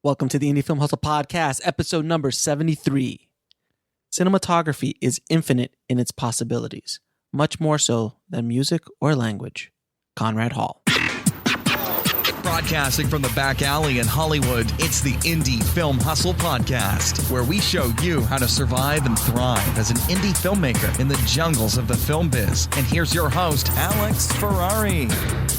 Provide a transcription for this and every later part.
Welcome to the Indie Film Hustle Podcast, episode number 73. Cinematography is infinite in its possibilities, much more so than music or language. Conrad Hall. Broadcasting from the back alley in Hollywood, it's the Indie Film Hustle Podcast, where we show you how to survive and thrive as an indie filmmaker in the jungles of the film biz. And here's your host, Alex Ferrari.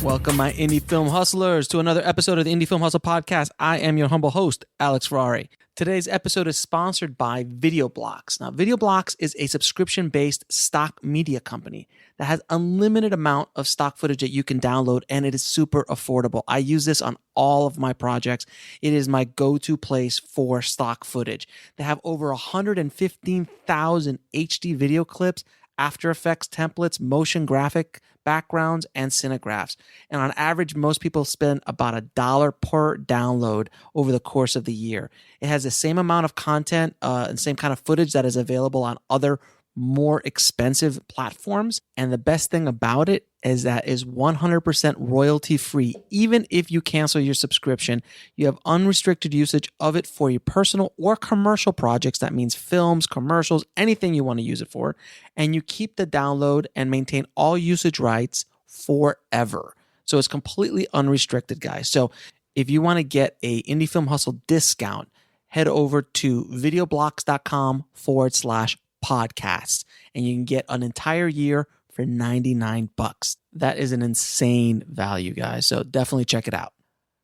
Welcome, my indie film hustlers, to another episode of the Indie Film Hustle Podcast. I am your humble host, Alex Ferrari. Today's episode is sponsored by VideoBlocks. Now, VideoBlocks is a subscription-based stock media company that has unlimited amount of stock footage that you can download, and it is super affordable. I use this on all of my projects. It is my go-to place for stock footage. They have over 115,000 HD video clips, After Effects templates, motion graphic backgrounds, and cinegraphs. And on average, most people spend about $1 per download over the course of the year. It has the same amount of content and same kind of footage that is available on other more expensive platforms. And the best thing about it is that is 100% royalty free. Even if you cancel your subscription, you have unrestricted usage of it for your personal or commercial projects. That means films, commercials, anything you want to use it for. And you keep the download and maintain all usage rights forever. So it's completely unrestricted, guys. So if you want to get a Indie Film Hustle discount, head over to videoblocks.com/podcasts, and you can get an entire year for $99. That is an insane value, guys. So definitely check it out.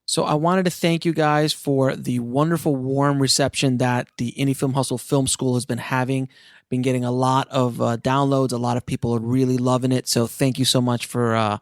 So I wanted to thank you guys for the wonderful, warm reception that the Indie Film Hustle Film School has been having. Been getting a lot of downloads. A lot of people are really loving it. So thank you so much for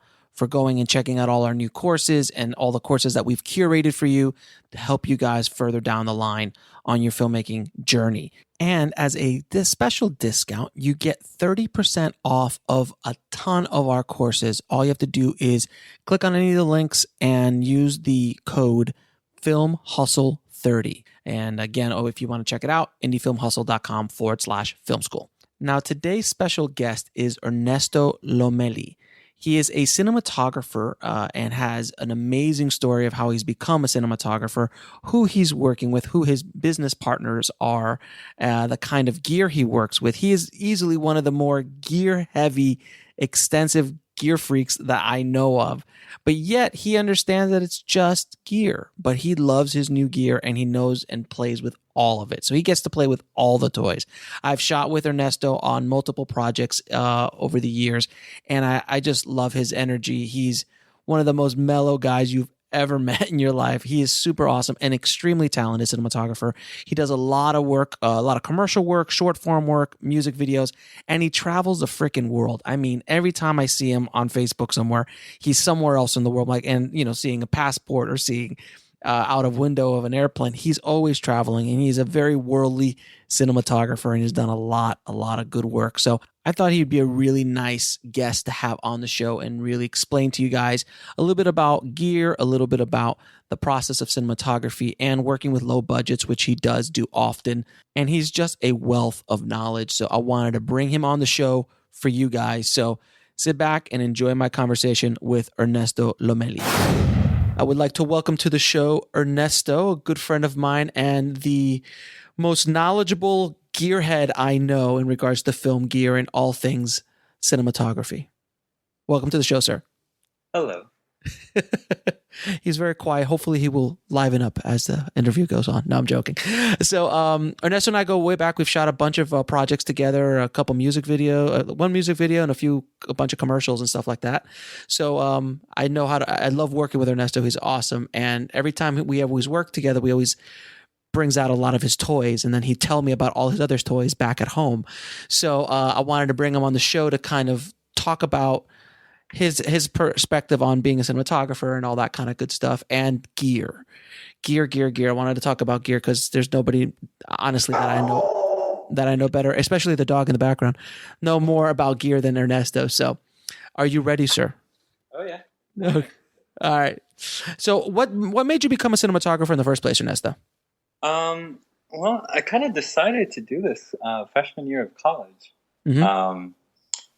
going and checking out all our new courses and all the courses that we've curated for you to help you guys further down the line on your filmmaking journey. And as this special discount, you get 30% off of a ton of our courses. All you have to do is click on any of the links and use the code FilmHustle30. And again, if you want to check it out, indiefilmhustle.com/film school. Now, today's special guest is Ernesto Lomeli. He is a cinematographer and has an amazing story of how he's become a cinematographer, who he's working with, who his business partners are, the kind of gear he works with. He is easily one of the more gear-heavy, extensive gear freaks that I know of. But yet he understands that it's just gear. But he loves his new gear and he knows and plays with all of it. So he gets to play with all the toys. I've shot with Ernesto on multiple projects over the years, and I just love his energy. He's one of the most mellow guys you've ever met in your life. He is super awesome and extremely talented cinematographer. He does a lot of work, a lot of commercial work, short form work, music videos, and he travels the freaking world. I mean, every time I see him on Facebook somewhere, he's somewhere else in the world, seeing a passport or seeing out of window of an airplane. He's always traveling, and he's a very worldly cinematographer, and he's done a lot of good work. So I thought he'd be a really nice guest to have on the show and really explain to you guys a little bit about gear, a little bit about the process of cinematography and working with low budgets, which he does do often. And he's just a wealth of knowledge. So I wanted to bring him on the show for you guys. So sit back and enjoy my conversation with Ernesto Lomeli. I would like to welcome to the show Ernesto, a good friend of mine and the most knowledgeable gearhead I know in regards to film gear and all things cinematography. Welcome to the show, sir. Hello. He's very quiet. Hopefully he will liven up as the interview goes on. No, I'm joking. So Ernesto and I go way back. We've shot a bunch of projects together, one music video and a bunch of commercials and stuff like that. So I love working with Ernesto. He's awesome. And every time we always work together, we always brings out a lot of his toys, and then he'd tell me about all his other toys back at home. So I wanted to bring him on the show to kind of talk about his perspective on being a cinematographer and all that kind of good stuff, and gear. I wanted to talk about gear because there's nobody, honestly, that I know better, especially the dog in the background, know more about gear than Ernesto. So are you ready, sir? Oh, yeah. Okay. All right. So what made you become a cinematographer in the first place, Ernesto? Well, I kind of decided to do this freshman year of college. Mm-hmm.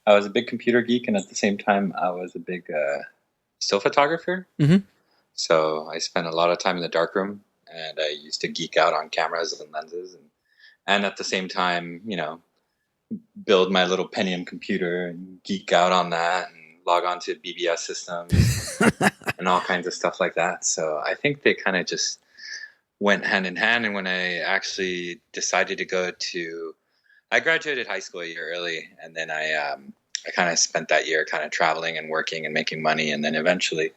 I was a big computer geek, and at the same time, I was a big still photographer. Mm-hmm. So I spent a lot of time in the darkroom and I used to geek out on cameras and lenses, and at the same time, build my little Pentium computer and geek out on that and log on to BBS systems and all kinds of stuff like that. So I think they kind of just went hand in hand. And when I actually decided to I graduated high school a year early, and then I kind of spent that year kind of traveling and working and making money. And then eventually,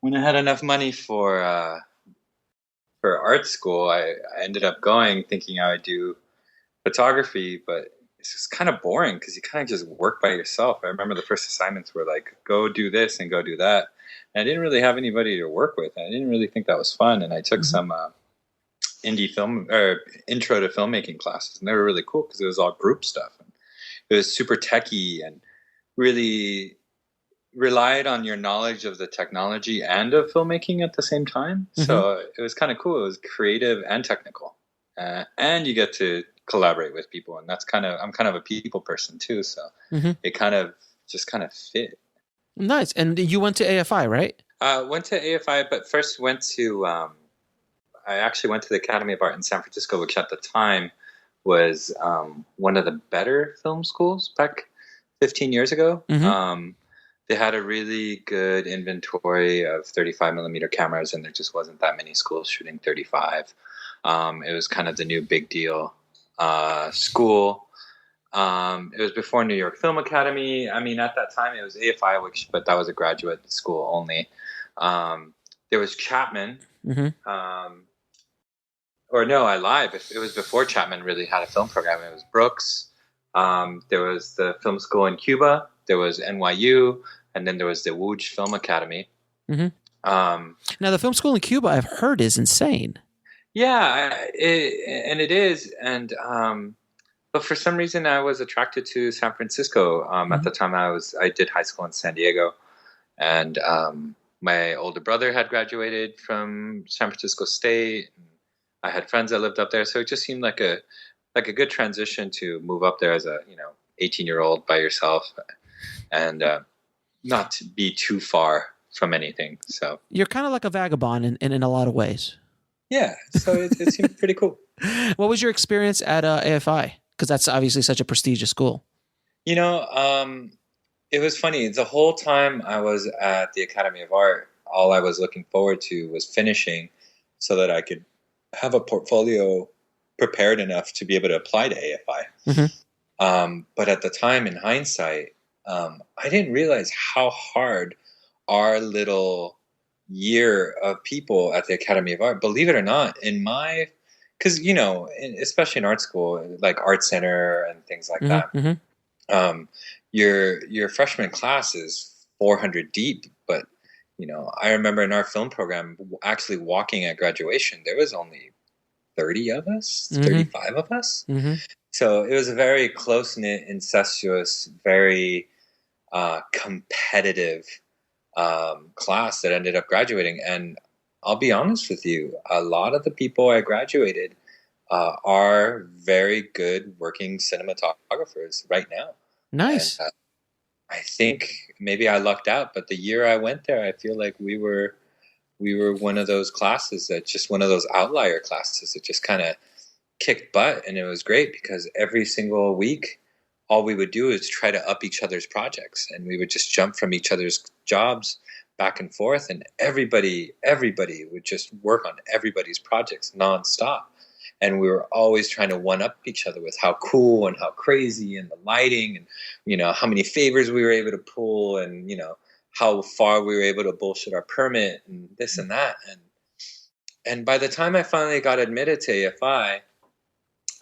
when I had enough money for art school, I ended up going thinking I would do photography, but it's just kind of boring because you kind of just work by yourself. I remember the first assignments were like, go do this and go do that. And I didn't really have anybody to work with. I didn't really think that was fun. And I took some indie film or intro to filmmaking classes, and they were really cool because it was all group stuff. And it was super techy and really relied on your knowledge of the technology and of filmmaking at the same time. So it was kind of cool. It was creative and technical, and you get to collaborate with people, and I'm kind of a people person too, so it kind of fit. Nice. And you went to AFI, right? Went to AFI, but first I actually went to the Academy of Art in San Francisco, which at the time was one of the better film schools back 15 years ago. They had a really good inventory of 35 millimeter cameras, and there just wasn't that many schools shooting 35. It was kind of the new big deal school. It was before New York Film Academy. I mean, at that time it was AFI, but that was a graduate school only. There was Chapman, or no, I lied. It was before Chapman really had a film program. It was Brooks. There was the film school in Cuba. There was NYU, and then there was the Wuj Film Academy. Now, the film school in Cuba, I've heard, is insane. Yeah, it is. And but for some reason, I was attracted to San Francisco. At the time, I did high school in San Diego, and my older brother had graduated from San Francisco State. I had friends that lived up there, so it just seemed like a good transition to move up there as a 18-year-old by yourself, and not to be too far from anything. So you're kind of like a vagabond in a lot of ways. Yeah, so it seemed pretty cool. What was your experience at AFI? Because that's obviously such a prestigious school. It was funny. The whole time I was at the Academy of Art, all I was looking forward to was finishing so that I could have a portfolio prepared enough to be able to apply to AFI. But at the time, in hindsight, I didn't realize how hard our little year of people at the Academy of Art, believe it or not, because especially in art school, like Art Center and things like that, your freshman class is 400 deep. But I remember in our film program, actually walking at graduation, there was only 30 of us, 35 of us. So it was a very close-knit, incestuous, very competitive class that ended up graduating. And I'll be honest with you, a lot of the people I graduated are very good working cinematographers right now. Nice. And, I think maybe I lucked out, but the year I went there, I feel like we were one of those classes that just one of those outlier classes that just kind of kicked butt. And it was great because every single week, all we would do is try to up each other's projects, and we would just jump from each other's jobs back and forth, and everybody would just work on everybody's projects nonstop. And we were always trying to one-up each other with how cool and how crazy and the lighting and, how many favors we were able to pull and, how far we were able to bullshit our permit and this and that. And by the time I finally got admitted to AFI,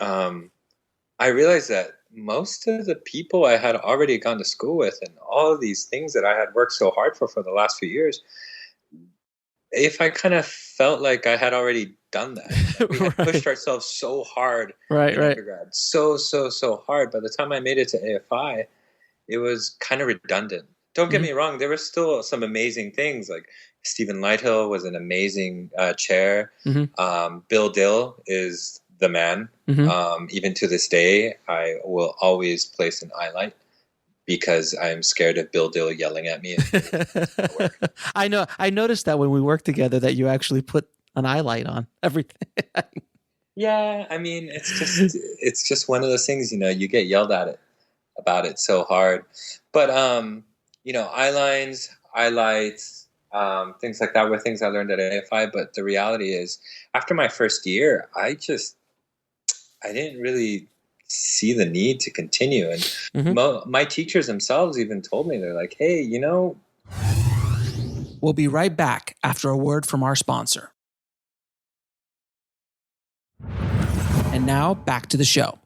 I realized that most of the people I had already gone to school with and all of these things that I had worked so hard for the last few years, AFI kind of felt like I had already done that. We had pushed ourselves so hard in undergrad, so hard. By the time I made it to AFI, it was kind of redundant. Don't get me wrong, there were still some amazing things. Like Stephen Lighthill was an amazing chair. Bill Dill is the man. Even to this day, I will always place an highlight because I'm scared of Bill Dill yelling at me. I know. I noticed that when we worked together that you actually put an eye light on everything. Yeah, I mean, it's just one of those things, you get yelled at it about it so hard. But eye lines, highlights, things like that were things I learned at AFI. But the reality is, after my first year, I didn't really see the need to continue. And my teachers themselves even told me, they're like, hey, We'll be right back after a word from our sponsor. And now back to the show.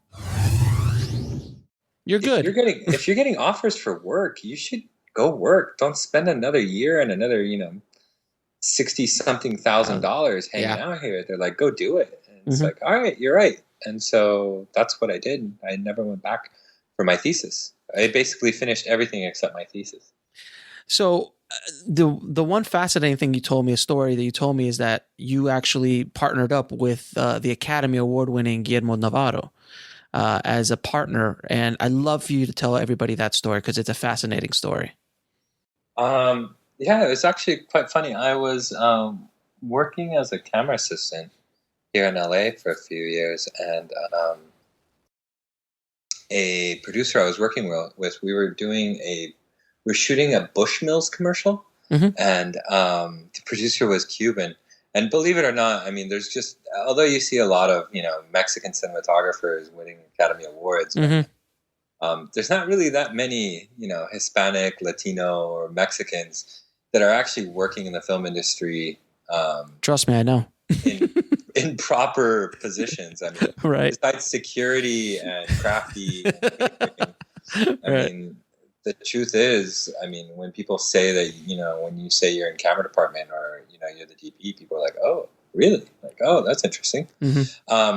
You're good. If you're getting offers for work, you should go work. Don't spend another year and another, $60-something thousand hanging out here. They're like, go do it. And it's like, all right, you're right. And so that's what I did. I never went back for my thesis. I basically finished everything except my thesis. So the one fascinating thing you told me, a story that you told me, is that you actually partnered up with the Academy Award-winning Guillermo Navarro as a partner. And I'd love for you to tell everybody that story because it's a fascinating story. Yeah, it was actually quite funny. I was working as a camera assistant here in LA for a few years, and a producer I was working with, we were shooting a Bushmills commercial, and the producer was Cuban. And believe it or not, I mean, although you see a lot of, Mexican cinematographers winning Academy Awards, there's not really that many, Hispanic, Latino, or Mexicans that are actually working in the film industry. Trust me, I know. in proper positions. I mean, right. Besides security and crafty, I mean, the truth is, I mean, when people say that, when you say you're in camera department or, you're the DP, people are like, oh, really? Like, oh, that's interesting.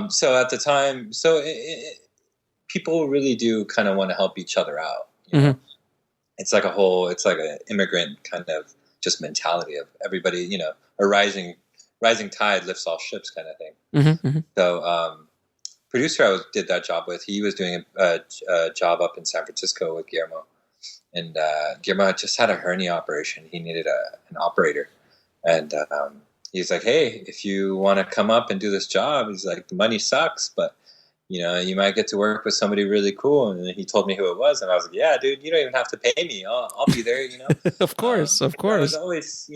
So at the time, people really do kind of want to help each other out. It's like it's like an immigrant kind of just mentality of everybody, a rising tide lifts all ships kind of thing. So, producer I did that job with, he was doing a job up in San Francisco with Guillermo. And Guillermo had just had a hernia operation. He needed an operator. And he's like, hey, if you want to come up and do this job, he's like, the money sucks, but, you might get to work with somebody really cool. And he told me who it was. And I was like, yeah, dude, you don't even have to pay me. I'll be there, Of course. I was always,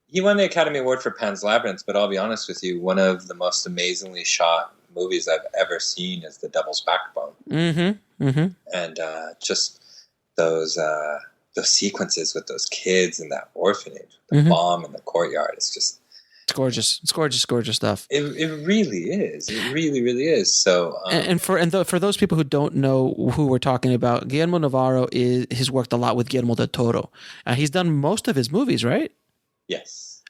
he won the Academy Award for Pan's Labyrinth, but I'll be honest with you, one of the most amazingly shot movies I've ever seen is The Devil's Backbone. And just those sequences with those kids in that orphanage, the bomb in the courtyard, it's gorgeous. It's gorgeous stuff. It really is. It really, really is. So, for those people who don't know who we're talking about, Guillermo Navarro has worked a lot with Guillermo del Toro. He's done most of his movies, right? Yes.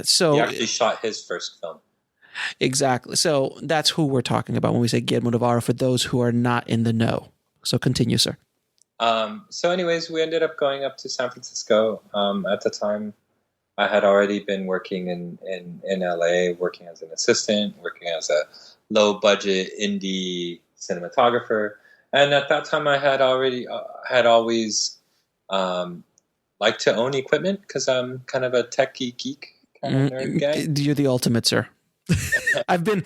So he actually shot his first film. Exactly. So that's who we're talking about when we say Guillermo Navarro, for those who are not in the know. So continue, sir. So anyways, we ended up going up to San Francisco. At the time, I had already been working in LA, working as an assistant, working as a low budget indie cinematographer. And at that time I had always liked to own equipment because I'm kind of a techie geek kind of nerd guy. You're the ultimate, sir. I've been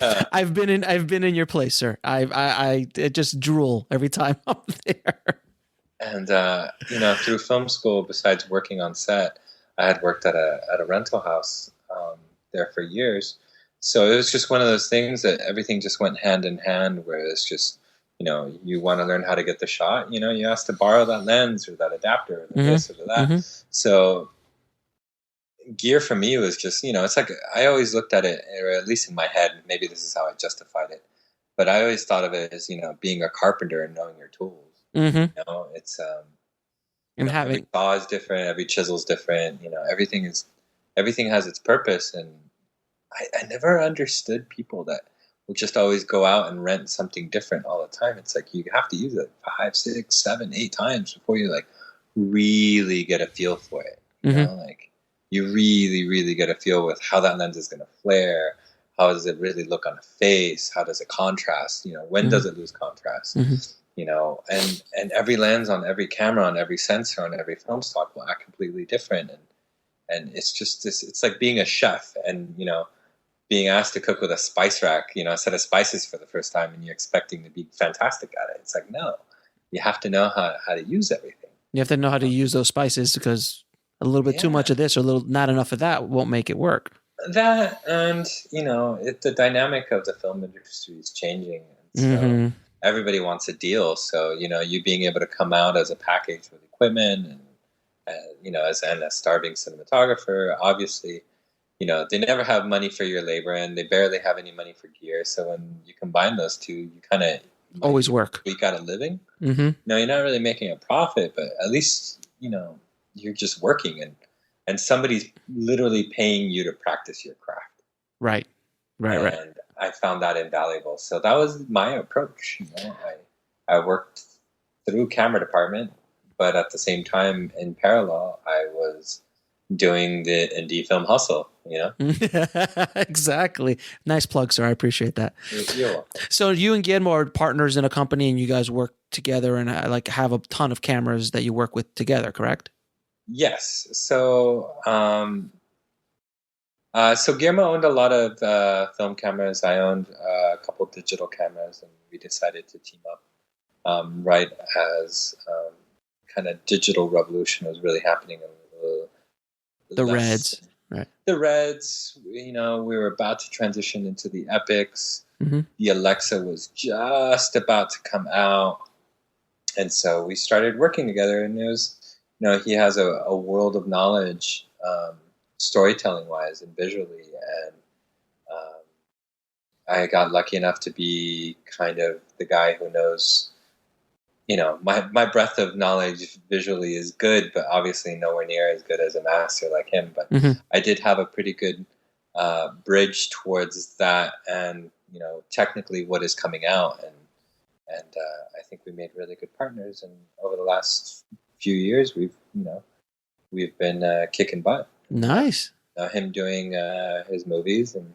in your place, sir. I just drool every time I'm there. And through film school, besides working on set, I had worked at a rental house there for years. So it was just one of those things that everything just went hand in hand, where it's just, you want to learn how to get the shot, you ask to borrow that lens or that adapter or this or that. So gear for me was just, it's like I always looked at it, or at least in my head, maybe this is how I justified it, but I always thought of it as, being a carpenter and knowing your tools. It's every saw is different, every chisel is different. Everything has its purpose, and I never understood people that will just always go out and rent something different all the time. It's like you have to use it 5, 6, 7, 8 times before you like really get a feel for it. Like you really, really get a feel with how that lens is going to flare. How does it really look on a face? How does it contrast? When does it lose contrast? And every lens on every camera, on every sensor, on every film stock will act completely different. And it's just this, it's like being a chef. And, being asked to cook with a spice rack, a set of spices for the first time, and you're expecting to be fantastic at it. It's like, no, you have to know how to use everything. You have to know how to use those spices, because a little bit too much of this or not enough of that won't make it work. That, and the dynamic of the film industry is changing, and so everybody wants a deal. So you being able to come out as a package with equipment, and as a starving cinematographer, obviously, they never have money for your labor, and they barely have any money for gear. So when you combine those two, you kind of always work. We got a living. No, you're not really making a profit, but at least you're just working, and somebody's literally paying you to practice your craft. Right. And I found that invaluable. So that was my approach. I worked through camera department, but at the same time, in parallel, I was doing the indie film hustle. Exactly. Nice plug, sir. I appreciate that. You're welcome. So you and Guillermo are partners in a company, and you guys work together, and have a ton of cameras that you work with together, correct? Yes. So, Guillermo owned a lot of film cameras. I owned a couple digital cameras, and we decided to team up right as kind of digital revolution was really happening. The Reds. Right. The Reds, we were about to transition into the Epics. The Alexa was just about to come out. And so we started working together, and it was, he has a world of knowledge, storytelling wise and visually. And I got lucky enough to be kind of the guy who knows, my breadth of knowledge visually is good, but obviously nowhere near as good as a master like him. But I did have a pretty good bridge towards that, and technically what is coming out, and I think we made really good partners. And over the last few years, we've been kicking butt. Nice. Him doing his movies, and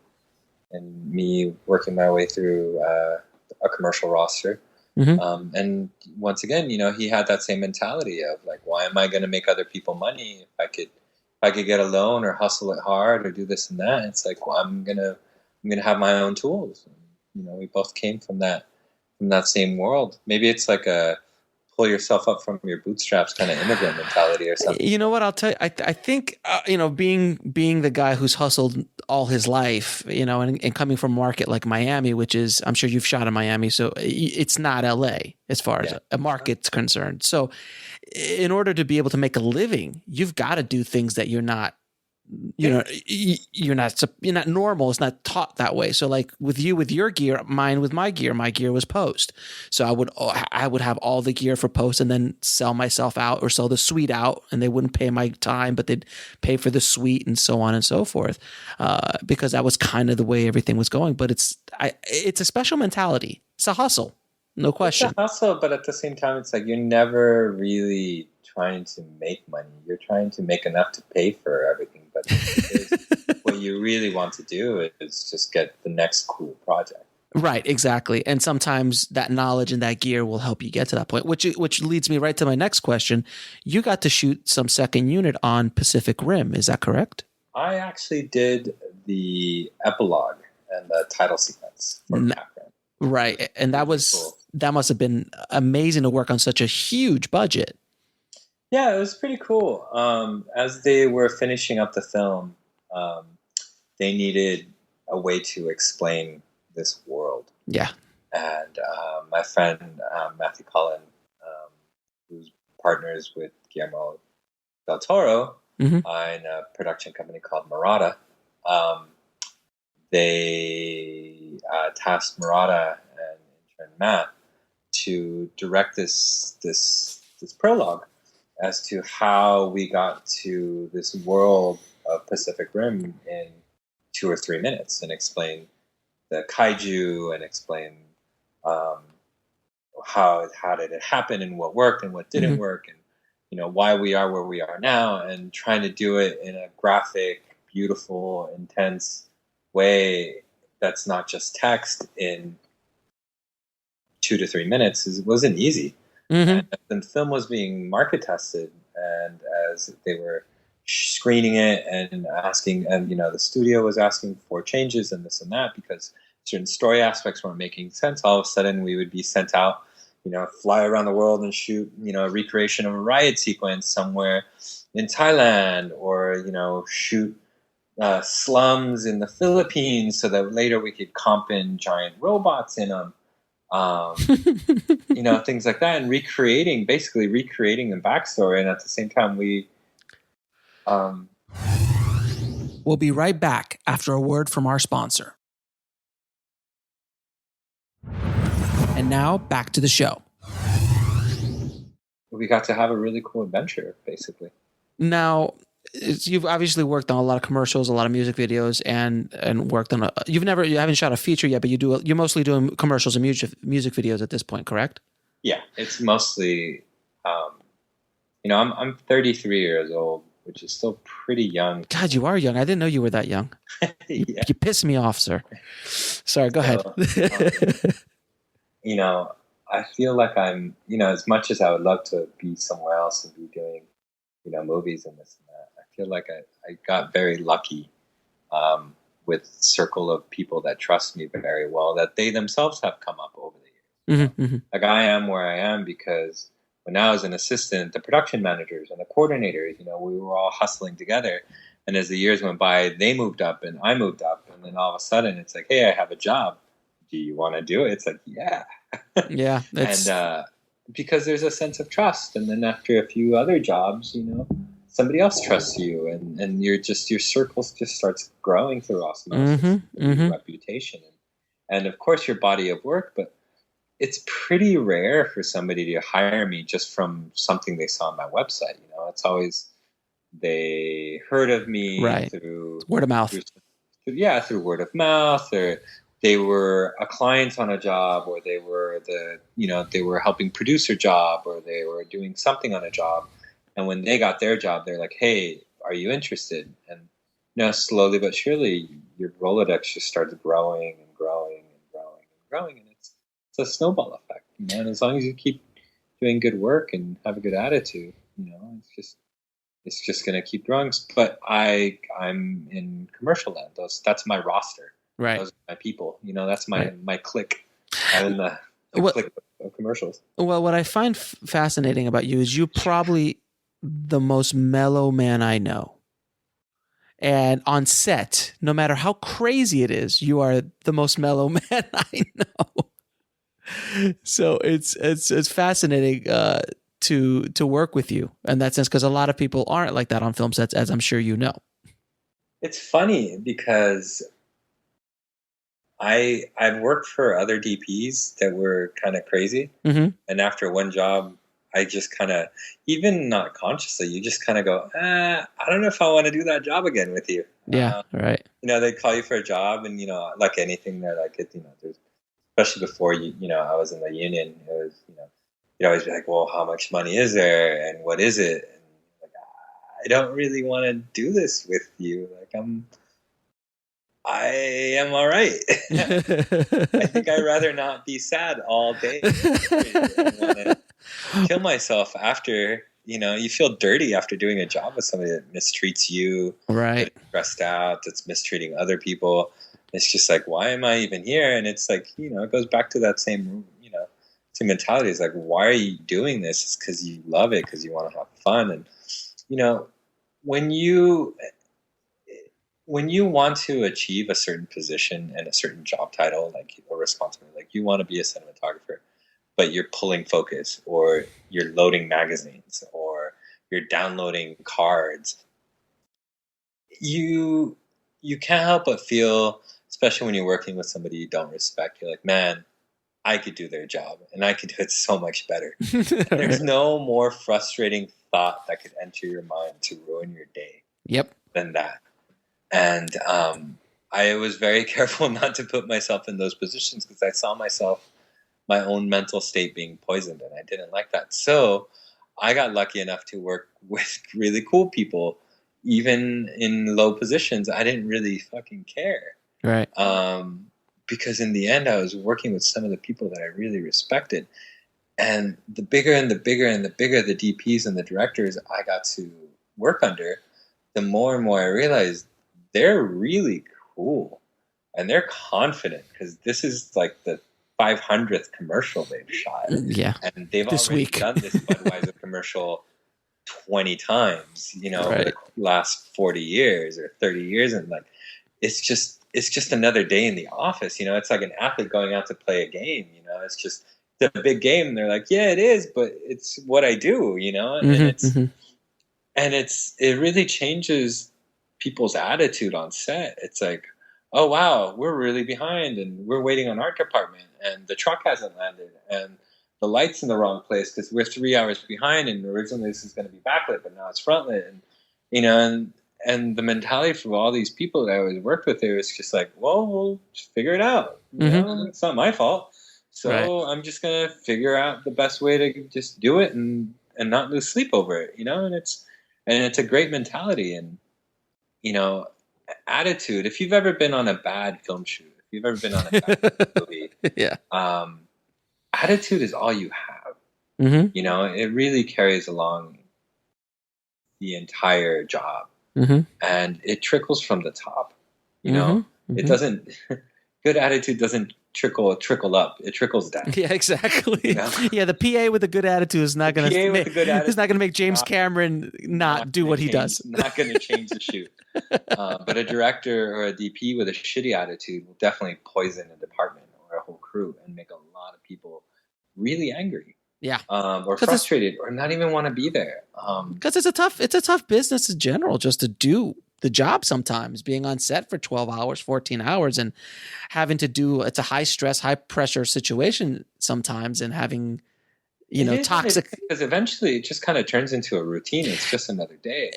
me working my way through a commercial roster. And once again, he had that same mentality of like, why am I going to make other people money if I could get a loan or hustle it hard or do this and that? It's like, well, I'm gonna have my own tools. And, we both came from that same world. Maybe it's like a pull yourself up from your bootstraps kind of immigrant mentality or something. You know what? I'll tell you, I think, being the guy who's hustled all his life, and coming from a market like Miami, which is, I'm sure you've shot in Miami, so it's not LA as far as a market's concerned. So in order to be able to make a living, you've got to do things that you're not, you're not normal. It's not taught that way. So like with your gear, mine with my gear was post. So I would have all the gear for post, and then sell myself out or sell the suite out, and they wouldn't pay my time, but they'd pay for the suite, and so on and so forth. Because that was kind of the way everything was going. But it's a special mentality. It's a hustle. No question. It's a hustle, but at the same time, it's like you're never really trying to make money. You're trying to make enough to pay for everything. But what you really want to do is just get the next cool project. Right, exactly. And sometimes that knowledge and that gear will help you get to that point, which leads me right to my next question. You got to shoot some second unit on Pacific Rim. Is that correct? I actually did the epilogue and the title sequence for Catherine. Right. And that must have been amazing to work on such a huge budget. Yeah, it was pretty cool. As they were finishing up the film, they needed a way to explain this world. Yeah. And my friend, Matthew Cullen, who's partners with Guillermo del Toro in a production company called Murata, they tasked Murata and intern Matt to direct this prologue as to how we got to this world of Pacific Rim in 2 or 3 minutes, and explain the kaiju, and explain how did it happen, and what worked and what didn't work, and why we are where we are now, and trying to do it in a graphic, beautiful, intense way that's not just text in 2 to 3 minutes. It wasn't easy. And the film was being market tested, and as they were screening it and asking, and the studio was asking for changes and this and that because certain story aspects weren't making sense. All of a sudden we would be sent out, fly around the world and shoot, a recreation of a riot sequence somewhere in Thailand, or shoot slums in the Philippines so that later we could comp in giant robots in them. Things like that, and basically recreating the backstory. And at the same time, We'll be right back after a word from our sponsor. And now back to the show. We got to have a really cool adventure, basically. Now, you've obviously worked on a lot of commercials, a lot of music videos, and worked on you haven't shot a feature yet, but you're mostly doing commercials and music videos at this point, correct? Yeah, it's mostly, I'm 33 years old, which is still pretty young. God, you are young. I didn't know you were that young. Yeah. You piss me off, sir. Sorry, go ahead. I feel like I'm, as much as I would love to be somewhere else and be doing, movies and this and that, I feel like I got very lucky with circle of people that trust me very well, that they themselves have come up over the years. Mm-hmm. Like I am where I am because when I was an assistant, the production managers and the coordinators, we were all hustling together. And as the years went by, they moved up and I moved up. And then all of a sudden it's like, hey, I have a job. Do you want to do it? It's like, yeah. Yeah. And because there's a sense of trust. And then after a few other jobs, somebody else trusts you, and your circles just starts growing through osmosis, your reputation. And of course your body of work, but it's pretty rare for somebody to hire me just from something they saw on my website. It's always they heard of me through word of mouth. Through word of mouth, or they were a client on a job, or they were they were helping produce a job, or they were doing something on a job. And when they got their job, they're like, hey, are you interested? And slowly but surely your Rolodex just starts growing and growing and growing and growing. And it's a snowball effect, and as long as you keep doing good work and have a good attitude, it's just going to keep growing. But I'm in commercial land. That's my roster. Right. Those are my people. That's my clique. I'm in the clique of commercials. Well, what I find fascinating about you is you're probably the most mellow man I know. And on set, no matter how crazy it is, you are the most mellow man I know. So it's fascinating to work with you in that sense, because a lot of people aren't like that on film sets, as I'm sure you know. It's funny because I've worked for other DPs that were kind of crazy, and after one job, I just kind of, even not consciously, you just kind of go, I don't know if I want to do that job again with you. Yeah, right. They call you for a job, and like anything, they're like, there's, especially before I was in the union, it was, you'd always be like, well, how much money is there, and what is it? And like, I don't really want to do this with you. Like, I am all right. I think I'd rather not be sad all day. I want to kill myself after, you feel dirty after doing a job with somebody that mistreats you, right? That's stressed out, that's mistreating other people. It's just like, why am I even here? And it's like, it goes back to that same, same mentality. It's like, why are you doing this? It's because you love it, because you want to have fun. And, when you want to achieve a certain position and a certain job title, like a responsibility, like you want to be a cinematographer, but you're pulling focus, or you're loading magazines, or you're downloading cards, you can't help but feel, especially when you're working with somebody you don't respect, you're like, man, I could do their job and I could do it so much better. There's no more frustrating thought that could enter your mind to ruin your day than that. And I was very careful not to put myself in those positions, because I saw my own mental state being poisoned, and I didn't like that. So I got lucky enough to work with really cool people, even in low positions. I didn't really fucking care. Right. Because in the end, I was working with some of the people that I really respected. And the bigger and the bigger and the bigger the DPs and the directors I got to work under, the more and more I realized they're really cool and they're confident because this is like the 500th commercial they've shot. Yeah. And they've This already week. done this Budweiser commercial 20 times, you know, over Right. the last 40 years or 30 years. And like, it's just another day in the office. You know, it's like an athlete going out to play a game, you know, it's just the big game. And they're like, yeah, it is, but it's what I do, you know, and it really changes people's attitude on set. It's like, oh wow, we're really behind and we're waiting on art department and the truck hasn't landed and the light's in the wrong place because we're 3 hours behind and originally this is going to be backlit but now it's frontlit. And you know, and the mentality for all these people that I always worked with, it was just like, well, we'll just figure it out, you know, it's not my fault, so I'm just gonna figure out the best way to just do it and not lose sleep over it, you know. And it's a great mentality. And you know, attitude, if you've ever been on a bad film shoot, if you've ever been on a bad movie, attitude is all you have. You know, it really carries along the entire job. And it trickles from the top, you know. It doesn't good attitude doesn't trickle up, it trickles down. Yeah, exactly. You know? Yeah, the PA with a good attitude is not going to make James Cameron not do what he does. Not going to change the shoot. But a director or a DP with a shitty attitude will definitely poison a department or a whole crew and make a lot of people really angry. Yeah. Or frustrated or not even want to be there. Because it's a tough business in general just to do the job sometimes, being on set for 12 hours, 14 hours and having to do, it's a high stress, high pressure situation sometimes, and having, you know, toxic. Because eventually it just kind of turns into a routine. It's just another day.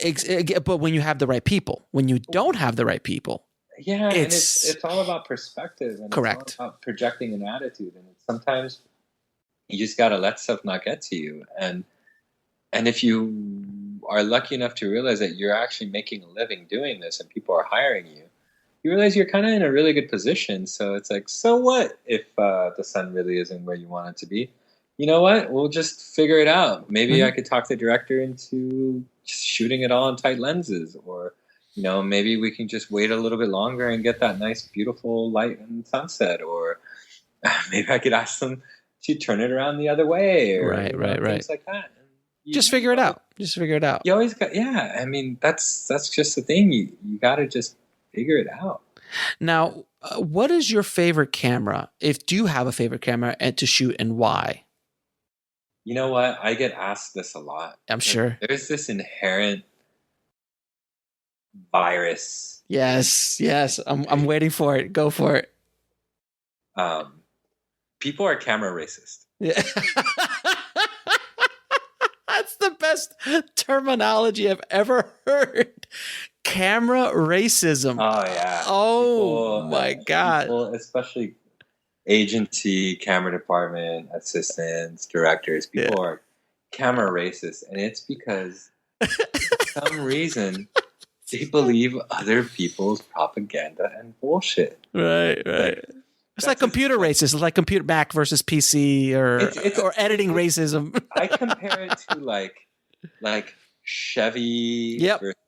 But when you have the right people, when you don't have the right people. Yeah, and it's all about perspective. And correct. It's all about projecting an attitude. And sometimes you just got to let stuff not get to you. And if you are lucky enough to realize that you're actually making a living doing this and people are hiring you, you realize you're kind of in a really good position. So it's like, so what if the sun really isn't where you want it to be? You know what? We'll just figure it out. Maybe I could talk the director into just shooting it all on tight lenses, or, you know, maybe we can just wait a little bit longer and get that nice, beautiful light and sunset, or maybe I could ask them to turn it around the other way, or things like that. Just figure it out. You always got, I mean, that's just the thing. You got to just figure it out. Now, what is your favorite camera? Do you have a favorite camera to shoot, and why? You know what? I get asked this a lot. I'm sure. There's this inherent virus. Yes. I'm waiting for it. Go for it. People are camera racist. Yeah. That's the best terminology I've ever heard. Camera racism. Oh, yeah. Oh, my God. People, especially agency, camera department, assistants, directors, people are camera racist. And it's because for some reason they believe other people's propaganda and bullshit. Right. It's like computer racism. It's like computer Mac versus PC, or editing racism. I compare it to like Chevy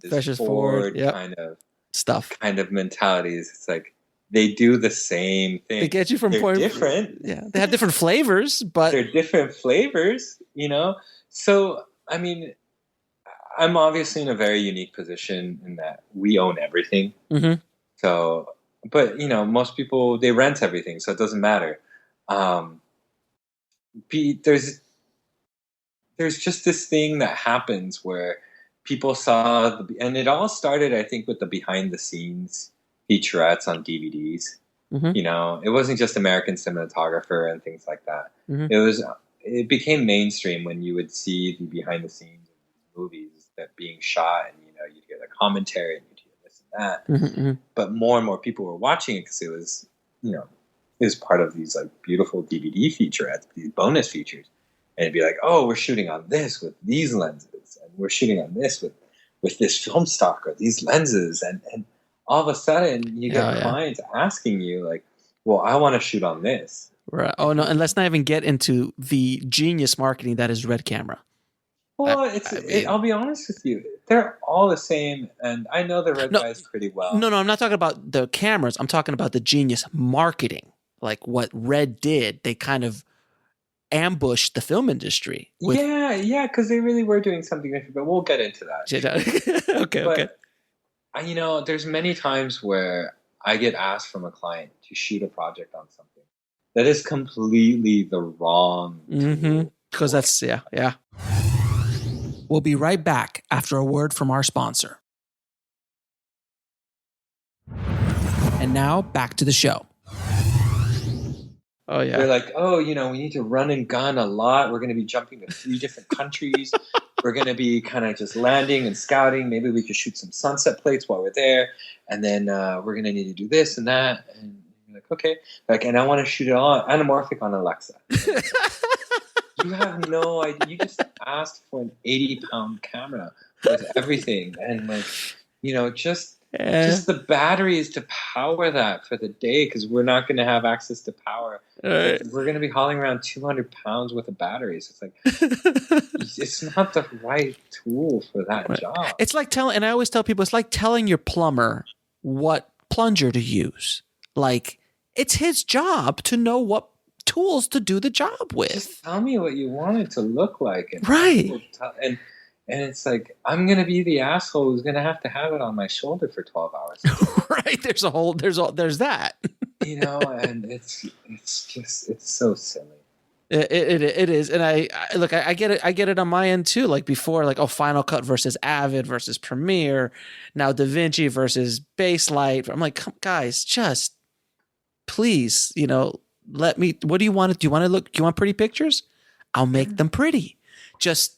versus Ford kind of stuff, kind of mentalities. It's like they do the same thing. They get you from they're different. Yeah, they have different flavors, but they're different flavors. You know, so I mean, I'm obviously in a very unique position in that we own everything. So. But, you know, most people, they rent everything, so it doesn't matter. There's just this thing that happens where people saw, and it all started, I think, with the behind-the-scenes featurettes on DVDs. You know, it wasn't just American Cinematographer and things like that. It became mainstream when you would see the behind-the-scenes of movies that being shot, and, you know, you'd hear the commentary, and you'd hear this and that. But more and more people were watching it because it was, you know, it was part of these like beautiful DVD featurettes, these bonus features. And it'd be like, oh, we're shooting on this with these lenses, and we're shooting on this with this film stock or these lenses. And all of a sudden you get clients asking you like, well, I want to shoot on this. Right. Oh no, and let's not even get into the genius marketing that is Red Camera. Well, I'll be honest with you. They're all the same, and I know the red No, guys pretty well. No, I'm not talking about the cameras. I'm talking about the genius marketing. Like what Red did, they kind of ambushed the film industry. Yeah, because they really were doing something different, but we'll get into that. Okay. There's many times where I get asked from a client to shoot a project on something that is completely the wrong tool. Because that's, yeah. We'll be right back after a word from our sponsor. And now back to the show. Oh, yeah. They're like, we need to run and gun a lot. We're going to be jumping to 3 different countries. We're going to be kind of just landing and scouting. Maybe we could shoot some sunset plates while we're there. And then we're going to need to do this and that. And you're like, okay. And I want to shoot it all anamorphic on Alexa. You have no idea. You just asked for an 80-pound camera with everything. And just the batteries to power that for the day, because we're not going to have access to power. Right. We're going to be hauling around 200 pounds worth of batteries. It's like, it's not the right tool for that job. It's like and I always tell people, it's like telling your plumber what plunger to use. Like, it's his job to know what tools to do the job with. Just tell me what you want it to look like. And And it's like, I'm going to be the asshole who's going to have it on my shoulder for 12 hours. Right. There's that. And it's so silly. It is. And I get it. I get it on my end too. Like before, Final Cut versus Avid versus Premiere. Now DaVinci versus Baselight. I'm like, guys, just please, let me, what do you want? Do you want pretty pictures? I'll make them pretty. Just,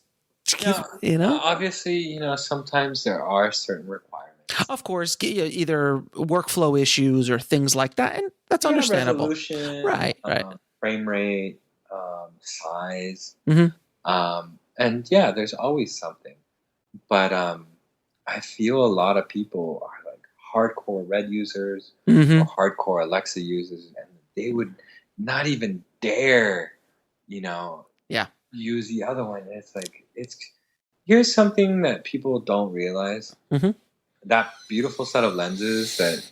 obviously, sometimes there are certain requirements. Of course, either workflow issues or things like that, and that's understandable. Resolution, right. Frame rate, size, mm-hmm. And there's always something. But I feel a lot of people are like hardcore Red users mm-hmm. or hardcore Alexa users, and they would not even dare, use the other one. It's like, here's something that people don't realize. Mm-hmm. That beautiful set of lenses that,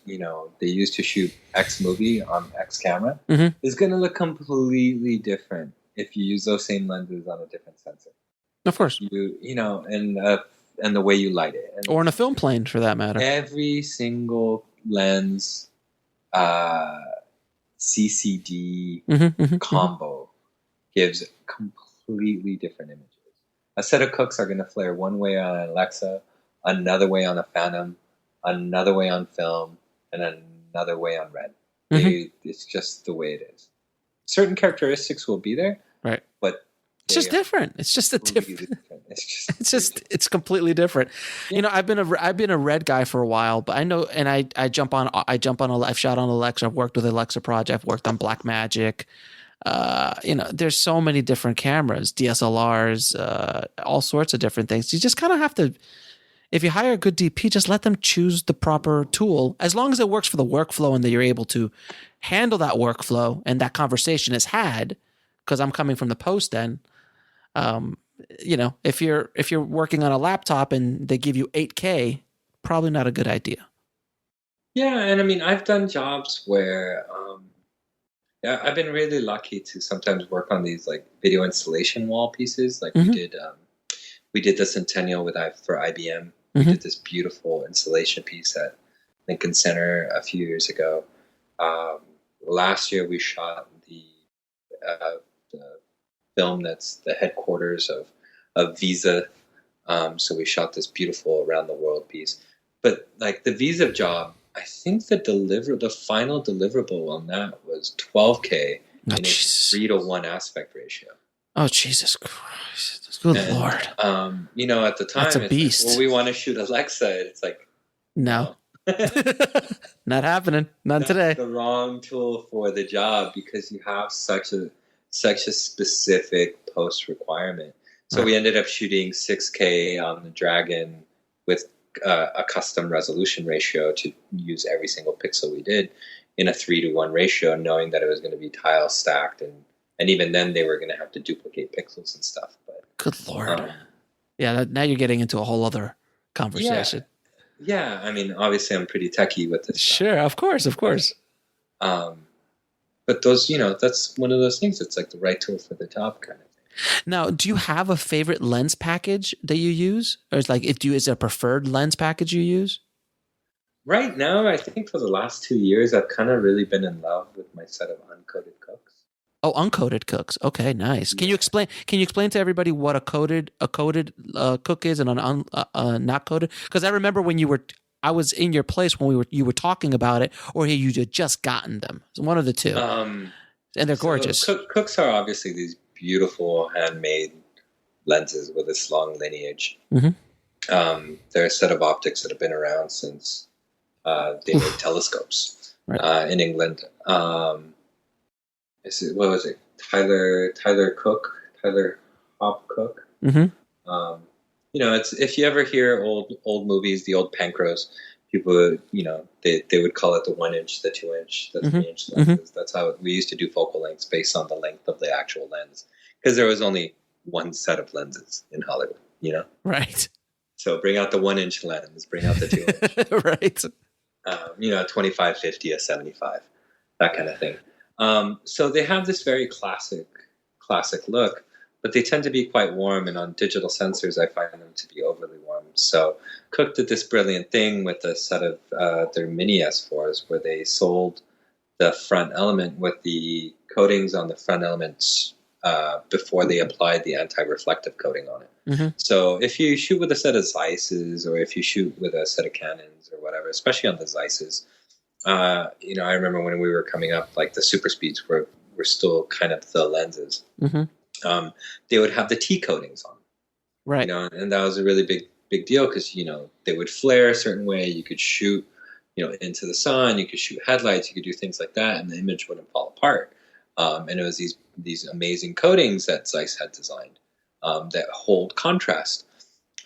they use to shoot X movie on X camera mm-hmm. is going to look completely different if you use those same lenses on a different sensor. Of course. And the way you light it. Or in a film plane, for that matter. Every single lens CCD mm-hmm, mm-hmm, combo gives completely different images. A set of cooks are going to flare one way on an Alexa, another way on a Phantom, another way on film, and another way on Red. Mm-hmm. It's just the way it is. Certain characteristics will be there, right? But it's just different. It's just a different. It's completely different. Yeah. I've been a Red guy for a while, but I know, and I've shot on Alexa. I've worked with Alexa Project. I've worked on Blackmagic. There's so many different cameras, DSLRs, all sorts of different things. You just kind of have to, if you hire a good DP, just let them choose the proper tool, as long as it works for the workflow and that you're able to handle that workflow and that conversation is had. Because I'm coming from the post end. If you're working on a laptop and they give you 8K, probably not a good idea. Yeah, and I've done jobs where I've been really lucky to sometimes work on these like video installation wall pieces. Like mm-hmm. we did the Centennial for IBM. Mm-hmm. We did this beautiful installation piece at Lincoln Center a few years ago. Last year we shot the film that's the headquarters of Visa. So we shot this beautiful around the world piece. But like the Visa job, I think the final deliverable on that was 12K in a 3:1 aspect ratio. Oh, Jesus Christ. Good Lord. At the time, that's a beast. Like, we want to shoot Alexa. It's like, no. Not happening. Not today. The wrong tool for the job because you have such a specific post requirement. So we ended up shooting 6K on the Dragon with a custom resolution ratio to use every single pixel we did in a 3:1 ratio, knowing that it was going to be tile stacked, and even then they were going to have to duplicate pixels and stuff. But good Lord. Yeah, now you're getting into a whole other conversation. Yeah. I mean, obviously, I'm pretty techie with this stuff. Sure, of course. But those, that's one of those things. It's like the right tool for the job kind of thing. Now, do you have a favorite lens package that you use, or is is it a preferred lens package you use? Right now, I think for the last 2 years, I've kind of really been in love with my set of uncoated cooks. Oh, uncoated cooks. Okay, nice. Can you explain? Can you explain to everybody what a coated cook is and an not coated? Because I remember when I was in your place when you were talking about it, or you had just gotten them. It's one of the two, and they're gorgeous. Cooks are obviously these beautiful handmade lenses with this long lineage. Mm-hmm. They're a set of optics that have been around since they made telescopes in England. What was it? Tyler Hop Cook. Mm-hmm. It's if you ever hear old movies, the old Pancros, people, they would call it the 1 inch, the 2 inch, the 3 inch lenses. Mm-hmm. That's how we used to do focal lengths based on the length of the actual lens, because there was only one set of lenses in Hollywood. Right. So bring out the 1 inch lens, bring out the 2 inch, right. 25, 50, a 75, that kind of thing. So they have this very classic look, but they tend to be quite warm, and on digital sensors, I find them to be overly warm. So Cooke did this brilliant thing with a set of their mini S4s, where they sold the front element with the coatings on the front elements before they applied the anti-reflective coating on it. Mm-hmm. So if you shoot with a set of Zeisses, or if you shoot with a set of Canons or whatever, especially on the Zeisses, I remember when we were coming up, like the super speeds were still kind of the lenses. Mm-hmm. They would have the T coatings on, right? And that was a really big deal, because they would flare a certain way. You could shoot, into the sun. You could shoot headlights. You could do things like that, and the image wouldn't fall apart. And it was these amazing coatings that Zeiss had designed that hold contrast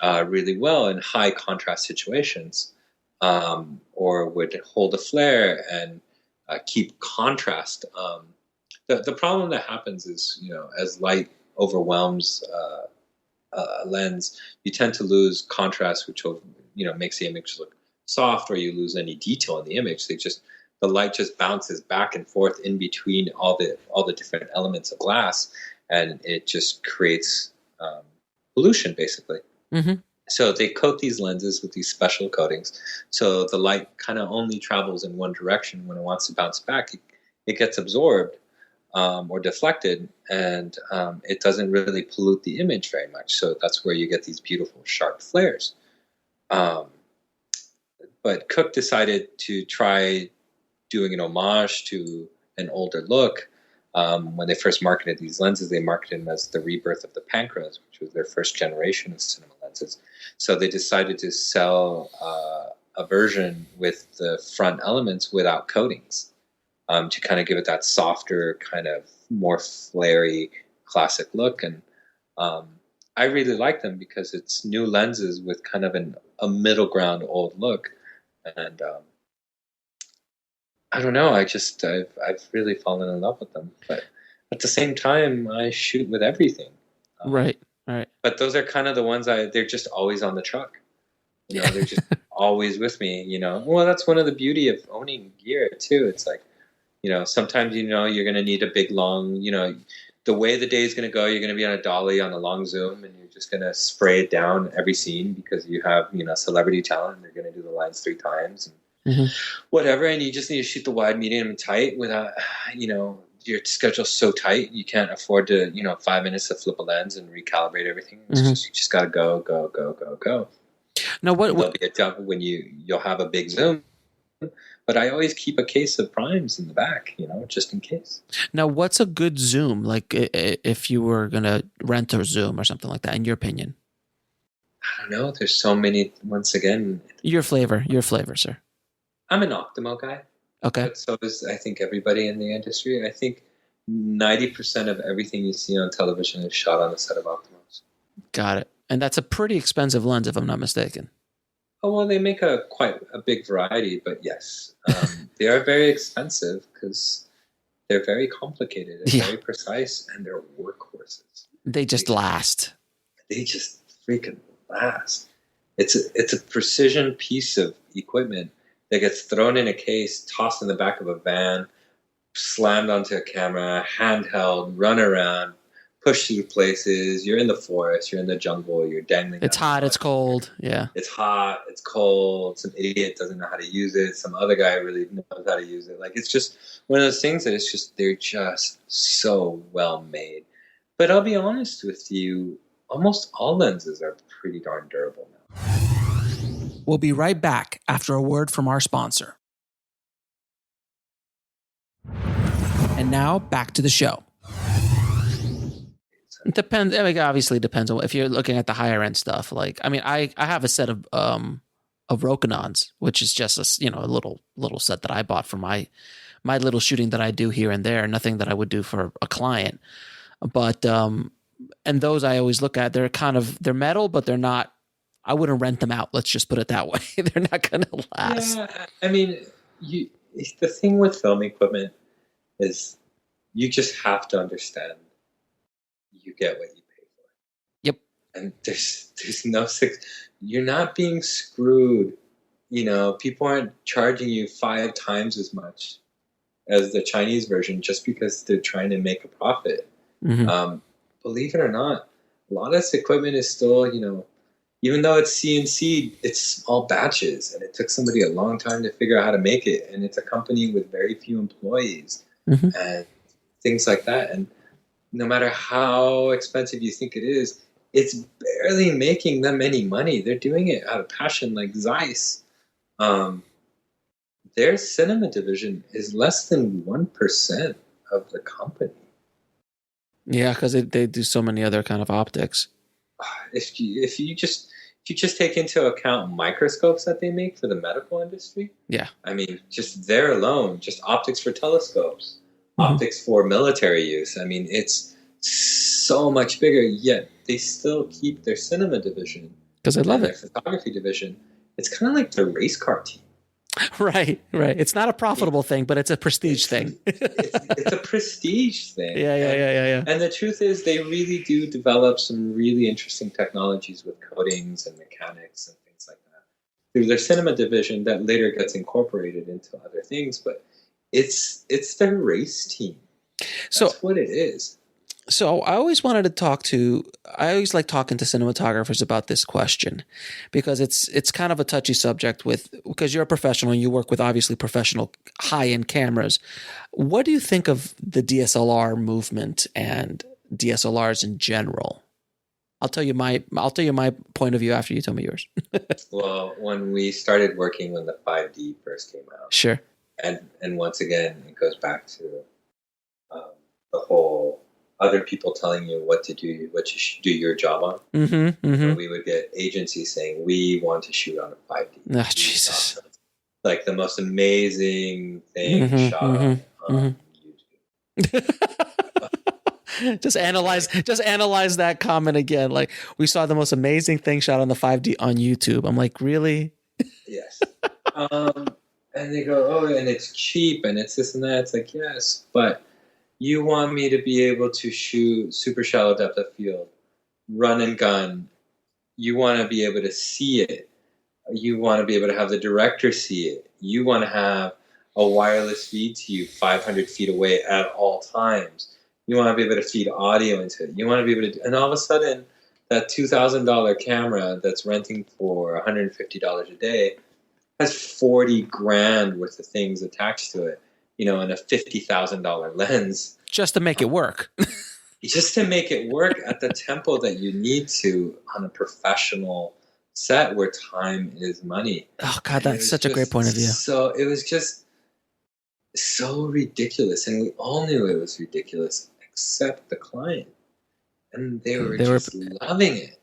really well in high contrast situations. Or would hold a flare and keep contrast. The problem that happens is, as light overwhelms a lens, you tend to lose contrast, which makes the image look soft, or you lose any detail in the image. The light just bounces back and forth in between all the different elements of glass, and it just creates pollution, basically. Mm-hmm. So they coat these lenses with these special coatings, so the light kind of only travels in one direction. When it wants to bounce back, it gets absorbed or deflected, and it doesn't really pollute the image very much. So that's where you get these beautiful sharp flares. But Cooke decided to try doing an homage to an older look. When they first marketed these lenses, they marketed them as the rebirth of the Pancros, which was their first generation of cinema lenses. So they decided to sell a version with the front elements without coatings, to kind of give it that softer, kind of more flary, classic look. And I really like them because it's new lenses with kind of a middle ground old look. And I don't know. I've really fallen in love with them. But at the same time, I shoot with everything. Right. But those are kind of the ones they're just always on the truck. They're just always with me. Well, that's one of the beauty of owning gear too. It's like, sometimes you're going to need a big long. The way the day is going to go, you're going to be on a dolly on a long zoom, and you're just going to spray it down every scene because you have celebrity talent. And they're going to do the lines 3 times. And whatever, and you just need to shoot the wide, medium, and tight without, your schedule's so tight, you can't afford to, 5 minutes to flip a lens and recalibrate everything. It's you just got to go. Now, there'll be a time when you'll have a big zoom, but I always keep a case of primes in the back, just in case. Now, what's a good zoom? Like, if you were gonna rent a zoom or something like that, in your opinion? I don't know. There's so many. Once again, your flavor, sir. I'm an Optimo guy. Okay. But so is, I think, everybody in the industry. I think 90% of everything you see on television is shot on a set of Optimos. Got it. And that's a pretty expensive lens, if I'm not mistaken. Oh, well, they make quite a big variety, but yes. They are very expensive because they're very complicated and very precise, and they're workhorses. They just last. They just freaking last. It's a precision piece of equipment that gets thrown in a case, tossed in the back of a van, slammed onto a camera, handheld, run around, push through places. You're in the forest, you're in the jungle, you're dangling. It's hot, it's cold. Yeah. It's hot, it's cold. Some idiot doesn't know how to use it. Some other guy really knows how to use it. Like, it's just one of those things that they're just so well made. But I'll be honest with you, almost all lenses are pretty darn durable now. We'll be right back after a word from our sponsor. And now back to the show. It depends. I mean, obviously, it depends on if you're looking at the higher end stuff. Like, I mean, I have a set of Rokinons, which is just a little set that I bought for my little shooting that I do here and there. Nothing that I would do for a client, but and those I always look at. They're metal, but they're not. I wouldn't rent them out. Let's just put it that way. They're not going to last. Yeah, I mean, the thing with film equipment is you just have to understand you get what you pay for. Yep. And there's no you're not being screwed. People aren't charging you 5 times as much as the Chinese version just because they're trying to make a profit. Mm-hmm. Believe it or not, a lot of this equipment is still, even though it's CNC, it's small batches, and it took somebody a long time to figure out how to make it. And it's a company with very few employees and things like that. And no matter how expensive you think it is, it's barely making them any money. They're doing it out of passion, like Zeiss. Their cinema division is less than 1% of the company. Yeah, because they do so many other kind of optics. If you just take into account microscopes that they make for the medical industry, yeah, I mean, just there alone, just optics for telescopes, optics for military use. I mean, it's so much bigger. Yet they still keep their cinema division because I love it. Their photography division. It's kind of like the race car team. Right. It's not a profitable thing, but it's a prestige thing. it's a prestige thing. Yeah. And the truth is, they really do develop some really interesting technologies with coatings and mechanics and things like that through their cinema division that later gets incorporated into other things. But it's their race team. That's what it is. So I always like talking to cinematographers about this question because it's kind of a touchy subject because you're a professional and you work with obviously professional high-end cameras. What do you think of the DSLR movement and DSLRs in general? I'll tell you my point of view after you tell me yours. Well, when we started working when the 5D first came out. Sure. And once again, it goes back to the whole other people telling you what to do, what you should do your job on. So we would get agencies saying, we want to shoot on a 5D. Oh, Jesus. Like the most amazing thing shot on YouTube. Just analyze that comment again. Like, we saw the most amazing thing shot on the 5D on YouTube. I'm like, really? Yes. And they go, oh, and it's cheap and it's this and that. It's like, yes, but you want me to be able to shoot super shallow depth of field, run and gun. You want to be able to see it. You want to be able to have the director see it. You want to have a wireless feed to you 500 feet away at all times. You want to be able to feed audio into it. You want to be able to, and all of a sudden, that $2,000 camera that's renting for $150 a day has 40 grand worth of things attached to it. And a $50,000 lens. Just to make it work. Just to make it work at the tempo that you need to on a professional set where time is money. Oh, God, that's such a great point of view. So it was just so ridiculous. And we all knew it was ridiculous except the client. And they were just loving it.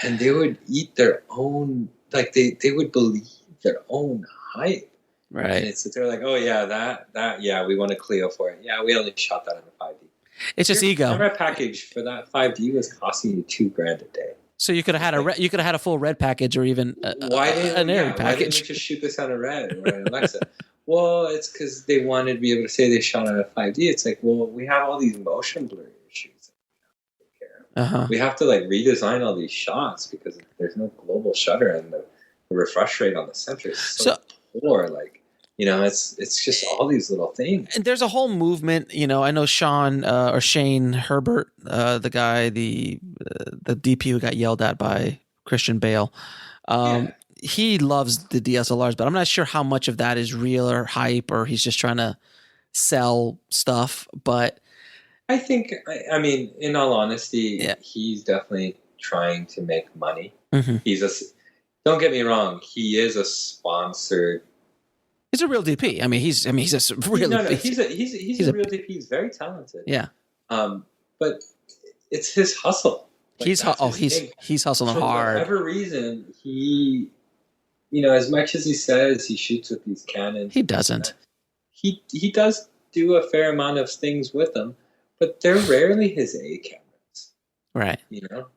And they would eat their own, like they would believe their own hype. Right. And they're like, oh yeah, that we want a Clio for it. Yeah, we only shot that on a 5D. It's just ego. The camera package for that 5D was costing you $2,000 a day. So you could have had a full red package or even an airy package. Why didn't you just shoot this on a red or an Alexa? Well, it's because they wanted to be able to say they shot on a 5D. It's like, well, we have all these motion blur issues that we have to take care of. We have to like redesign all these shots because there's no global shutter and the refresh rate on the sensor is so poor. Like, it's just all these little things. And there's a whole movement, I know Shane Herbert, the guy, the DP who got yelled at by Christian Bale. He loves the DSLRs, but I'm not sure how much of that is real or hype, or he's just trying to sell stuff. But I think, I mean, in all honesty, he's definitely trying to make money. Mm-hmm. Don't get me wrong, he is a sponsored. He's a real DP. I mean, he's a really. He's a real DP. He's very talented. Yeah. But it's his hustle. Like, he's hustling for hard. For whatever reason, he, as much as he says he shoots with these Canons, he doesn't. He does do a fair amount of things with them, but they're rarely his A cameras. Right.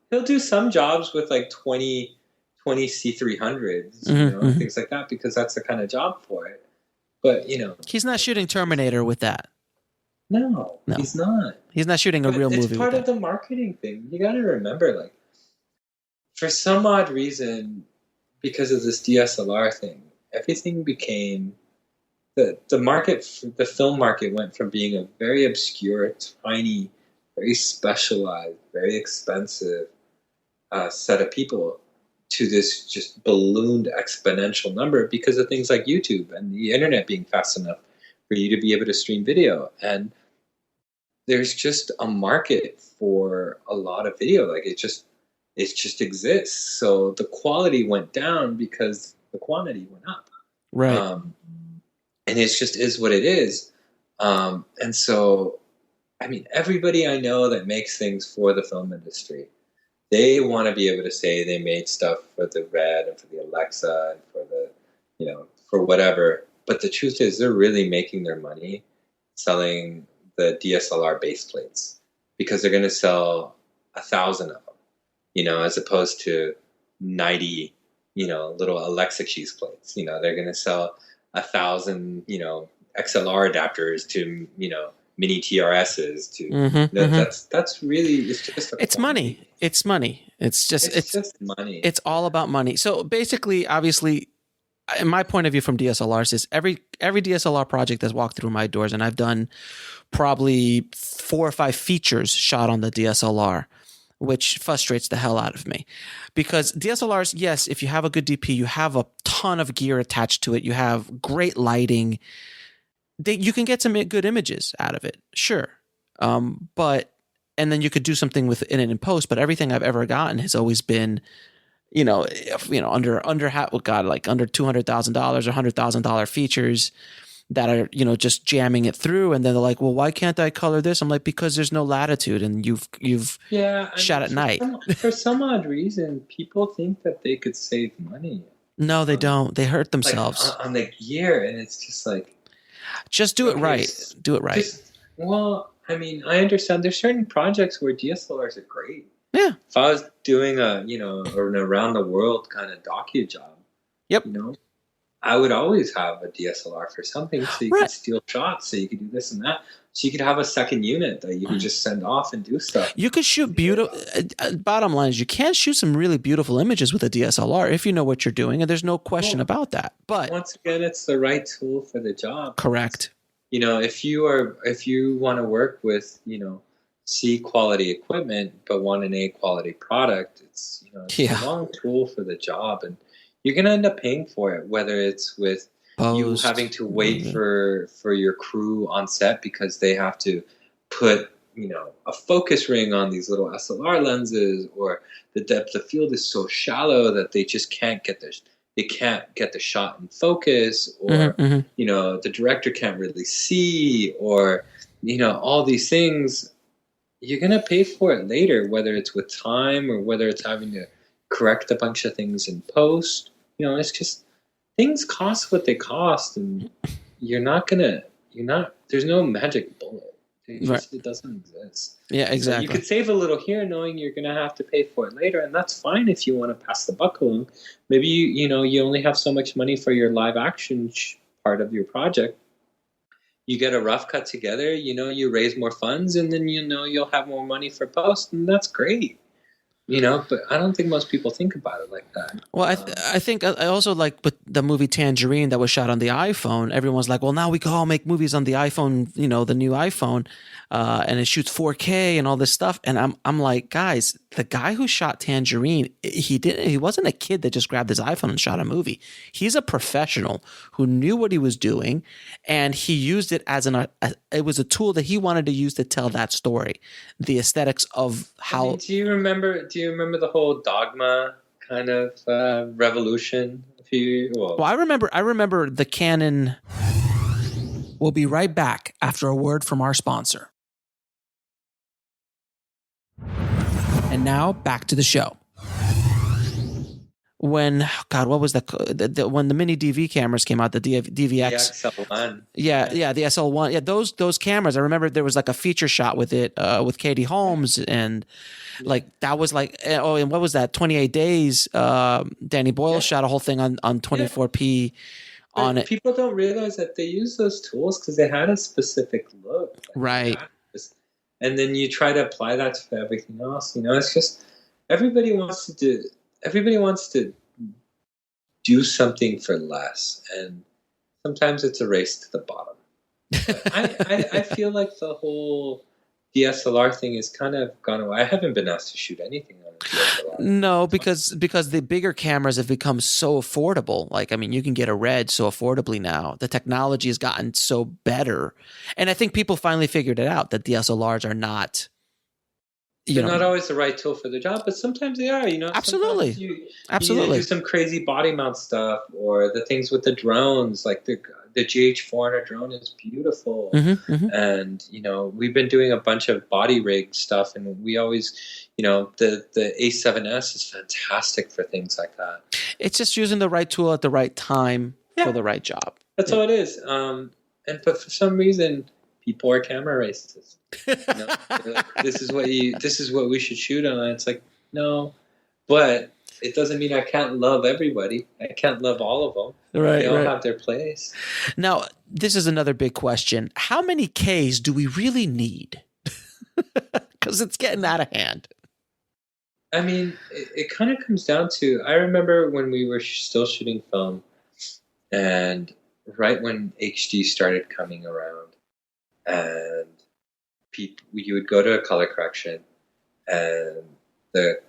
He'll do some jobs with like 20 C300s, things like that, because that's the kind of job for it. But, he's not shooting Terminator with that. No, he's not. He's not shooting a real movie with that. It's part of the marketing thing. You got to remember, like, for some odd reason, because of this DSLR thing, everything became the film market went from being a very obscure, tiny, very specialized, very expensive set of people to this just ballooned exponential number because of things like YouTube and the internet being fast enough for you to be able to stream video. And there's just a market for a lot of video. Like it just exists. So the quality went down because the quantity went up. Right. And it just is what it is. And so, I mean, everybody I know that makes things for the film industry, they want to be able to say they made stuff for the Red and for the Alexa and for the, for whatever. But the truth is they're really making their money selling the DSLR base plates because they're going to sell 1,000 of them, as opposed to 90, little Alexa cheese plates. They're going to sell 1,000, XLR adapters to, mini TRSs to that's really it's money. It's money. It's just money. It's all about money. So basically, obviously, in my point of view from DSLRs is every DSLR project that's walked through my doors, and I've done probably 4 or 5 features shot on the DSLR, which frustrates the hell out of me. Because DSLRs, yes, if you have a good DP, you have a ton of gear attached to it, you have great lighting, you can get some good images out of it, sure. And then you could do something with it in post, but everything I've ever gotten has always been, under under $200,000 or $100,000 features that are, just jamming it through. And then they're like, well, why can't I color this? I'm like, because there's no latitude and you've shot at night. For some odd reason, people think that they could save money. No, they don't. They hurt themselves on the gear. And it's just like, just do it right. Do it right. I mean, I understand there's certain projects where DSLRs are great. Yeah. If I was doing an around the world kind of docu job, yep. I would always have a DSLR for something so you could steal shots, so you could do this and that. So you could have a second unit that you could just send off and do stuff. You could shoot beautiful. Bottom line is you can shoot some really beautiful images with a DSLR if you know what you're doing, and there's no question about that. But once again, it's the right tool for the job. Correct. If you want to work with C quality equipment but want an A quality product, it's the wrong tool for the job, and you're gonna end up paying for it. Whether it's with you having to wait for your crew on set because they have to put a focus ring on these little SLR lenses, or the depth of field is so shallow that they just can't get the shot in focus, or the director can't really see, or all these things. You're gonna pay for it later, whether it's with time or whether it's having to correct a bunch of things in post. It's just things cost what they cost, and there's no magic bullet. It doesn't exist. Yeah, exactly. So you could save a little here knowing you're going to have to pay for it later, and that's fine if you want to pass the buck along. Maybe you only have so much money for your live action part of your project. you get a rough cut together, you raise more funds, and then you'll have more money for post, and that's great. But I don't think most people think about it like that. Well, I think I also like with the movie Tangerine that was shot on the iPhone. Everyone's like, well, now we can all make movies on the iPhone, the new iPhone, and it shoots 4K and all this stuff. And I'm like, guys, the guy who shot Tangerine, he wasn't a kid that just grabbed his iPhone and shot a movie. He's a professional who knew what he was doing, and he used it as it was a tool that he wanted to use to tell that story, the aesthetics of how. I mean, do you remember the whole Dogma kind of revolution? Well, I remember the Canon. We'll be right back after a word from our sponsor. And now back to the show. When what was when the mini DV cameras came out, the DVX, the XL1, the SL1, those cameras. I remember there was like a feature shot with it with Katie Holmes, and like that was like, oh, and what was that? 28 Days. Danny Boyle shot a whole thing on 24p on it. People don't realize that they use those tools because they had a specific look, right? And then you try to apply that to everything else. It's just everybody wants to do something for less, and sometimes it's a race to the bottom. I feel like the whole DSLR thing is kind of gone away. I haven't been asked to shoot anything on a DSLR. No, because the bigger cameras have become so affordable. Like, I mean, you can get a Red so affordably now. The technology has gotten so better. And I think people finally figured it out that DSLRs are not... They're not always the right tool for the job, but sometimes they are. Absolutely, absolutely. You do some crazy body mount stuff, or the things with the drones, like the GH400 drone is beautiful. And we've been doing a bunch of body rig stuff, and we always, the A7S is fantastic for things like that. It's just using the right tool at the right time for the right job. That's all it is. But for some reason, people are camera racists. Like, this is what we should shoot on. It's like, no, but it doesn't mean I can't love everybody. I can't love all of them. Right, they all have their place. Now, this is another big question. How many Ks do we really need? Because it's getting out of hand. I mean, it kind of comes down to, I remember when we were still shooting film, and right when HD started coming around, and you would go to a color correction, and the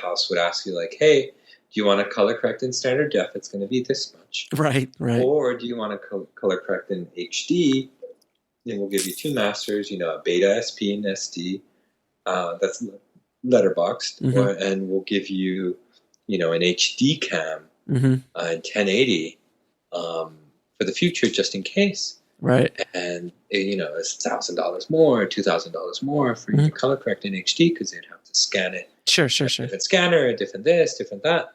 house would ask you, like, hey, do you want to color correct in standard def? It's going to be this much. Right. Or do you want to color correct in HD? And we'll give you two masters, a beta SP and SD. That's letterboxed. And we'll give you, an HD cam in 1080 for the future, just in case. Right. And, it's $1,000 more, $2,000 more for you to color correct in HD, because they'd have to scan it. Sure. Different scanner, a different this, different that.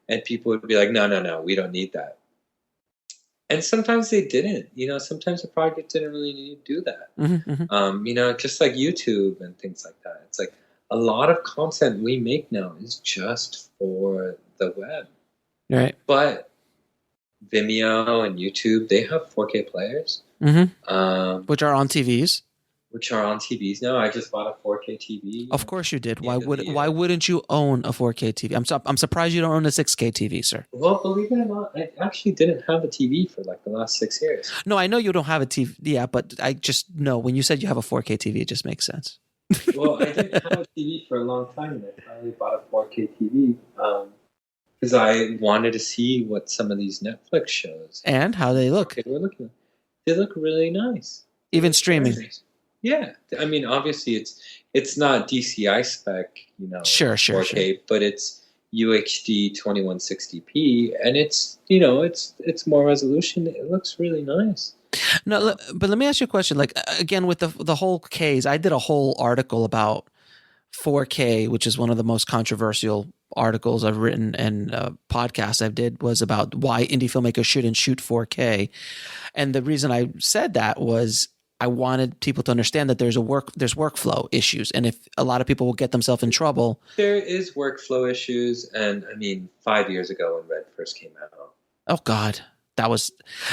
And people would be like, no, we don't need that. And sometimes they didn't. Sometimes the project didn't really need to do that. Just like YouTube and things like that. It's like a lot of content we make now is just for the web. Right. But Vimeo and YouTube, they have 4K players. Which are on TVs. Which are on TVs now. I just bought a 4K TV. Of course you did. Why wouldn't you own a 4K TV? I'm surprised you don't own a 6K TV, sir. Well, believe it or not, I actually didn't have a TV for like the last 6 years. No, I know you don't have a TV. Yeah, but I just know when you said you have a 4K TV, it just makes sense. Well, I didn't have a TV for a long time, and I finally bought a 4K TV because I wanted to see what some of these Netflix shows and how they look. They look really nice. Even streaming. Yeah, I mean, obviously it's not DCI spec, sure, 4K, but it's UHD 2160p, and it's more resolution. It looks really nice. No, but let me ask you a question. Like, again, with the whole Ks, I did a whole article about 4K, which is one of the most controversial articles I've written, and podcasts I've did was about why indie filmmakers shouldn't shoot 4K. And the reason I said that was I wanted people to understand that there's workflow issues, and if a lot of people will get themselves in trouble. There is workflow issues, and I mean, 5 years ago when Red first came out. Oh God, that was,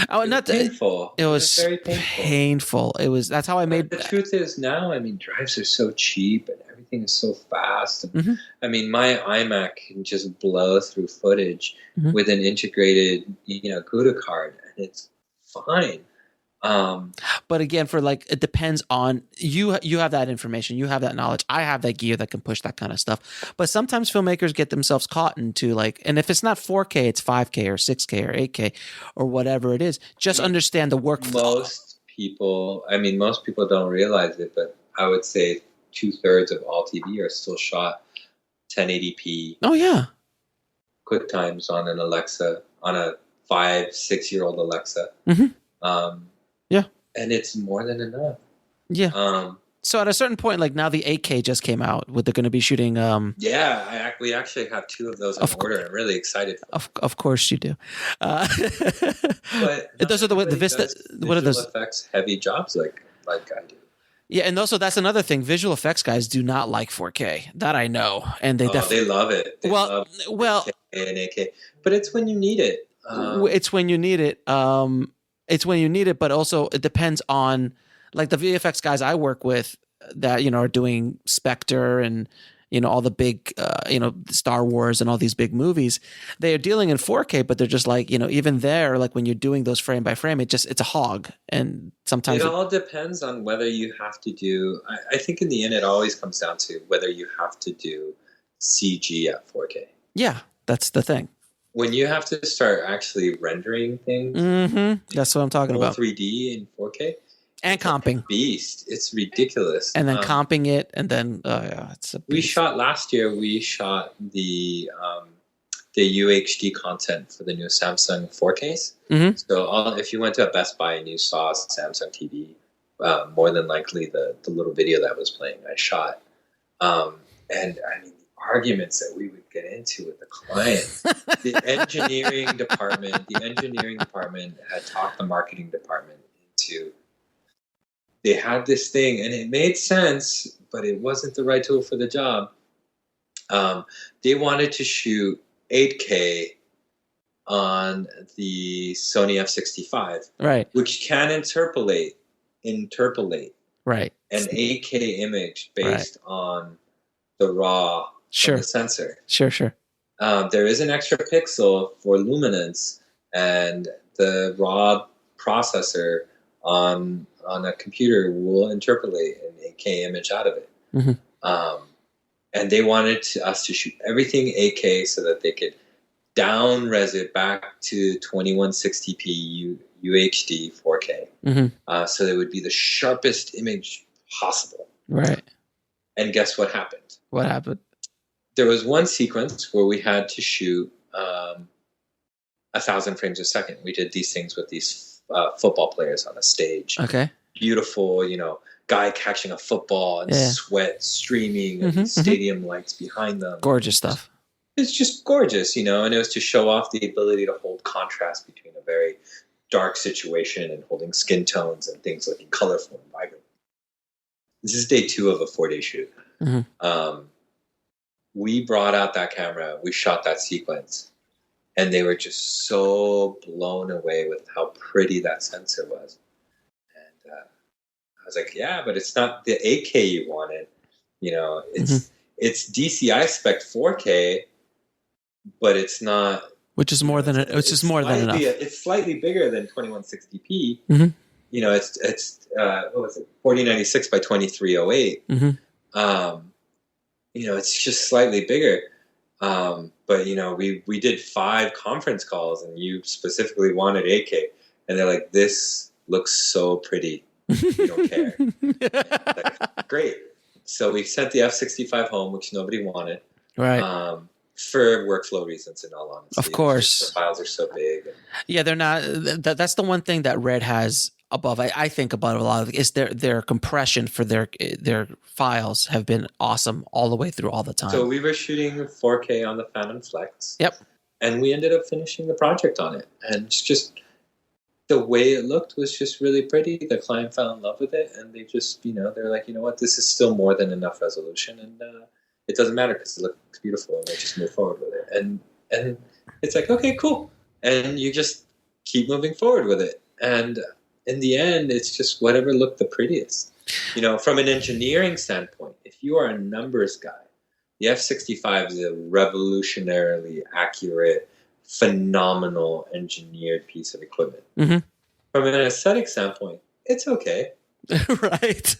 oh, It was not painful. it was very painful. painful. It was, that's how I made. The truth is now, I mean, drives are so cheap and everything is so fast. And, Mm-hmm. I mean, my iMac can just blow through footage Mm-hmm. with an integrated, Gouda card, and it's fine. But again, for like, it depends on you have that information, you have that knowledge, I have that gear that can push that kind of stuff. But sometimes filmmakers get themselves caught into like, and if it's not 4K, it's 5K or 6K or 8K or whatever it is. Just understand the workflow. Most people don't realize it, but I would say 2/3 of all TV are still shot 1080p. Oh yeah, QuickTimes on an Alexa, on a 5-6-year-old Alexa. Mm-hmm. Yeah, and it's more than enough. Yeah. So at a certain point, like now the 8K just came out. They're going to be shooting. Yeah, we actually have 2 of those in order. I'm really excited. Of course you do. But those are the Vista. What are those effects heavy jobs like I do? Yeah, and also that's another thing. Visual effects guys do not like 4K. That I know, and they they love it. They love 4K and 8K, but it's when you need it. It's when you need it. It's when you need it, but also it depends on, like, the VFX guys I work with that, are doing Spectre and, all the big, Star Wars and all these big movies. They are dealing in 4K, but they're just like, even there, like when you're doing those frame by frame, it's a hog. And sometimes it all depends on whether you have to do, I think in the end, it always comes down to whether you have to do CG at 4K. Yeah, that's the thing. When you have to start actually rendering things, that's what I'm talking about. 3D in 4K and comping, beast. It's ridiculous. And then comping it, and then it's a beast. We shot last year. We shot the UHD content for the new Samsung 4Ks. Mm-hmm. So if you went to a Best Buy and you saw Samsung TV, more than likely the little video that was playing, I shot. And I mean, arguments that we would get into with the client. The engineering department had talked the marketing department into, they had this thing and it made sense, but it wasn't the right tool for the job. They wanted to shoot 8K on the Sony F65, right, which can interpolate right, an 8K image based on the raw from the sensor. Sure. There is an extra pixel for luminance, and the raw processor on a computer will interpolate an 8K image out of it. Mm-hmm. And they wanted us to shoot everything 8K so that they could down-res it back to 2160p UHD 4K. Mm-hmm. So it would be the sharpest image possible. Right. And guess what happened? What happened? There was one sequence where we had to shoot 1,000 frames a second. We did these things with these football players on a stage. Okay. Beautiful, guy catching a football and sweat streaming and stadium lights behind them. Gorgeous stuff. It's just gorgeous, and it was to show off the ability to hold contrast between a very dark situation and holding skin tones and things looking colorful and vibrant. This is day 2 of a 4-day shoot. Mm-hmm. We brought out that camera, we shot that sequence, and they were just so blown away with how pretty that sensor was. And I was like, yeah, but it's not the 8K you wanted. It's DCI spec 4K, but it's not. Which is more than it. It's just more than enough. It's slightly bigger than 2160p. Mm-hmm. It's what was it? 4096 by 2308. Mm-hmm. It's just slightly bigger. But we did 5 conference calls, and you specifically wanted 8K, and they're like, "This looks so pretty. We don't care." Like, great. So we sent the F65 home, which nobody wanted. Right. For workflow reasons, in all honesty. Of course. The files are so big. Yeah, they're not. That's the one thing that Red has above. I think about it a lot. Is their compression for their files have been awesome all the way through, all the time. So we were shooting 4K on the Phantom Flex. Yep. And we ended up finishing the project on it. And it's just the way it looked was just really pretty. The client fell in love with it, and they just, they're like, you know what, this is still more than enough resolution, and it doesn't matter because it looks beautiful, and they just move forward with it. And it's like, okay, cool. And you just keep moving forward with it. And in the end, it's just whatever looked the prettiest. You know, from an engineering standpoint, if you are a numbers guy, the F-65 is a revolutionarily accurate, phenomenal engineered piece of equipment. Mm-hmm. From an aesthetic standpoint, it's okay. Right.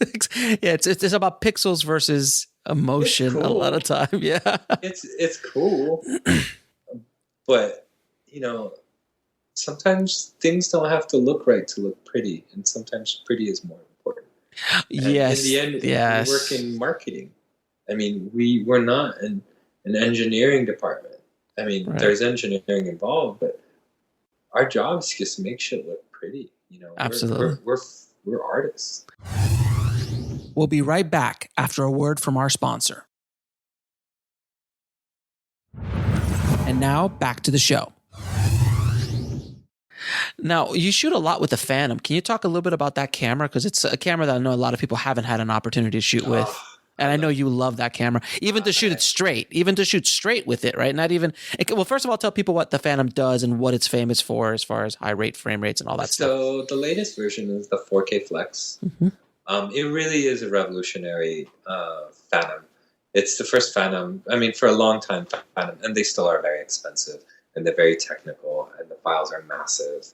Yeah, it's about pixels versus emotion Cool. a lot of time. Yeah. It's cool. But, you know, sometimes things don't have to look right to look pretty, and sometimes pretty is more important. And Yes. in the end, yes. we work in marketing. I mean, we're not an engineering department. I mean, Right. there's engineering involved, but our job is just to make shit look pretty. You know, Absolutely. We're artists. We'll be right back after a word from our sponsor. And now back to the show. Now, you shoot a lot with the Phantom. Can you talk a little bit about that camera? Because it's a camera that I know a lot of people haven't had an opportunity to shoot with. And I know you love that camera, even to shoot it straight with it, right? Not even, well, first of all, tell people what the Phantom does and what it's famous for as far as high rate frame rates and all that stuff. So the latest version is the 4K Flex. Mm-hmm. It really is a revolutionary Phantom. It's the first Phantom, I mean, for a long time, Phantom, and they still are very expensive, and they're very technical, and the files are massive.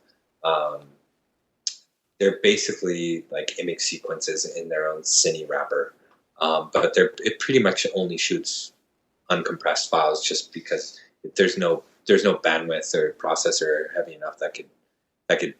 They're basically like image sequences in their own cine wrapper. But it pretty much only shoots uncompressed files, just because there's no bandwidth or processor heavy enough that could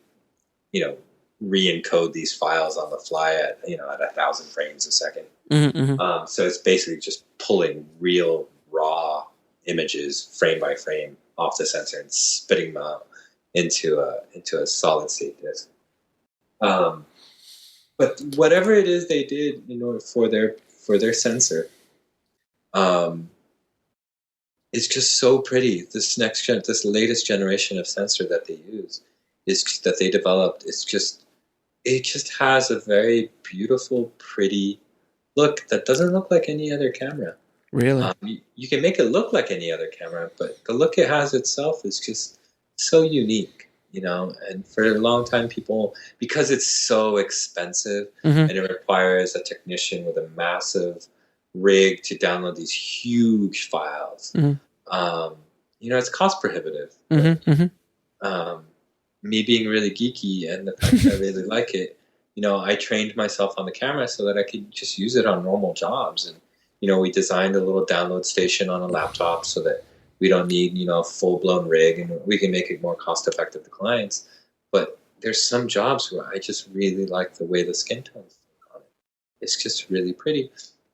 re-encode these files on the fly at 1,000 frames a second. Mm-hmm. So it's basically just pulling real raw images frame by frame off the sensor and spitting them out into a solid state disk. But whatever it is they did in order for their sensor, it's just so pretty. This latest generation of sensor that they use that they developed. It just has a very beautiful, pretty look that doesn't look like any other camera. Really? You can make it look like any other camera, but the look it has itself is just so unique. You know, and for a long time, people, because it's so expensive and it requires a technician with a massive rig to download these huge files, it's cost prohibitive. Me being really geeky and the fact that I really like it, I trained myself on the camera so that I could just use it on normal jobs. And, we designed a little download station on a laptop so that we don't need, a full-blown rig, and we can make it more cost-effective to clients. But there's some jobs where I just really like the way the skin tones look on it. It's just really pretty.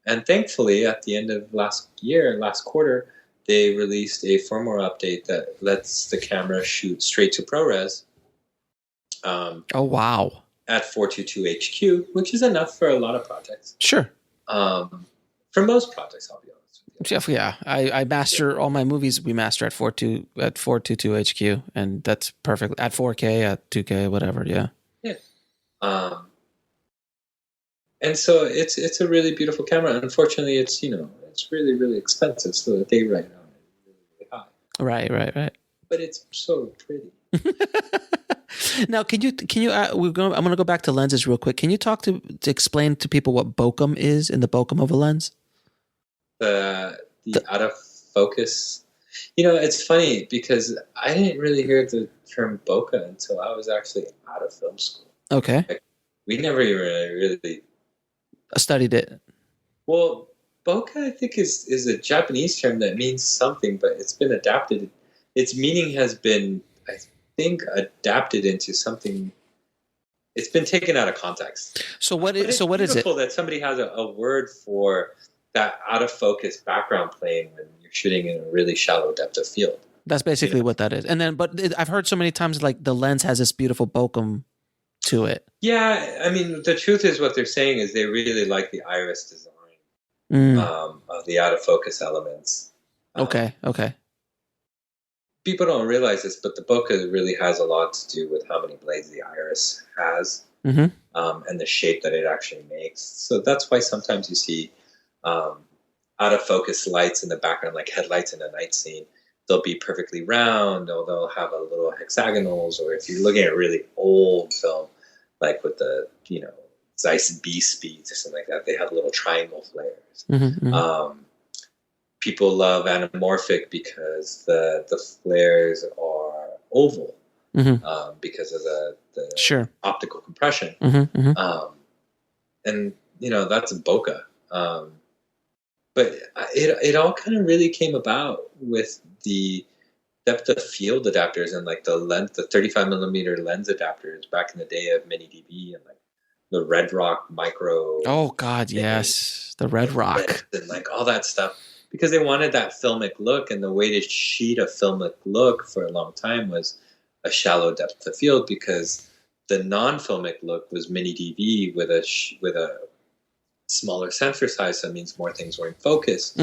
And thankfully, at the end of last quarter, they released a firmware update that lets the camera shoot straight to ProRes. Oh, wow. At 422 HQ, which is enough for a lot of projects. Sure. For most projects, I'll be honest. Yeah, I master all my movies. We master at 422 HQ, and that's perfect at 4K, at 2K, whatever. Yeah. And so it's a really beautiful camera. Unfortunately, it's really, really expensive, so the day rate on it is really, really high. Right. But it's so pretty. Now, can you? I'm going to go back to lenses real quick. Can you talk to explain to people what bokeh is in the bokeh of a lens? The out of focus. It's funny because I didn't really hear the term bokeh until I was actually out of film school. Okay. We never even really studied it. Well, bokeh, I think, is a Japanese term that means something, but it's been adapted. Its meaning has been, I think, adapted into something. It's been taken out of context. So what is it? It's beautiful that somebody has a word for that out of focus background plane when you're shooting in a really shallow depth of field. That's basically what that is. And then, I've heard so many times like the lens has this beautiful bokeh to it. Yeah, I mean, the truth is what they're saying is they really like the iris design of the out of focus elements. Okay. People don't realize this, but the bokeh really has a lot to do with how many blades the iris has and the shape that it actually makes. So that's why sometimes you see out of focus lights in the background, like headlights in a night scene. they'll be perfectly round, or they'll have a little hexagonals, or if you're looking at really old film, like with the, Zeiss B speeds or something like that, they have little triangle flares. People love anamorphic because the flares are oval, because of the optical compression. And, that's bokeh. But it all kind of really came about with the depth of field adapters and like the 35 millimeter lens adapters back in the day of Mini DV, and like the Red Rock micro. Oh God, yes, the Red Rock and like all that stuff, because they wanted that filmic look, and the way to shoot a filmic look for a long time was a shallow depth of field, because the non-filmic look was Mini DV with a smaller sensor size, so it means more things were in focus.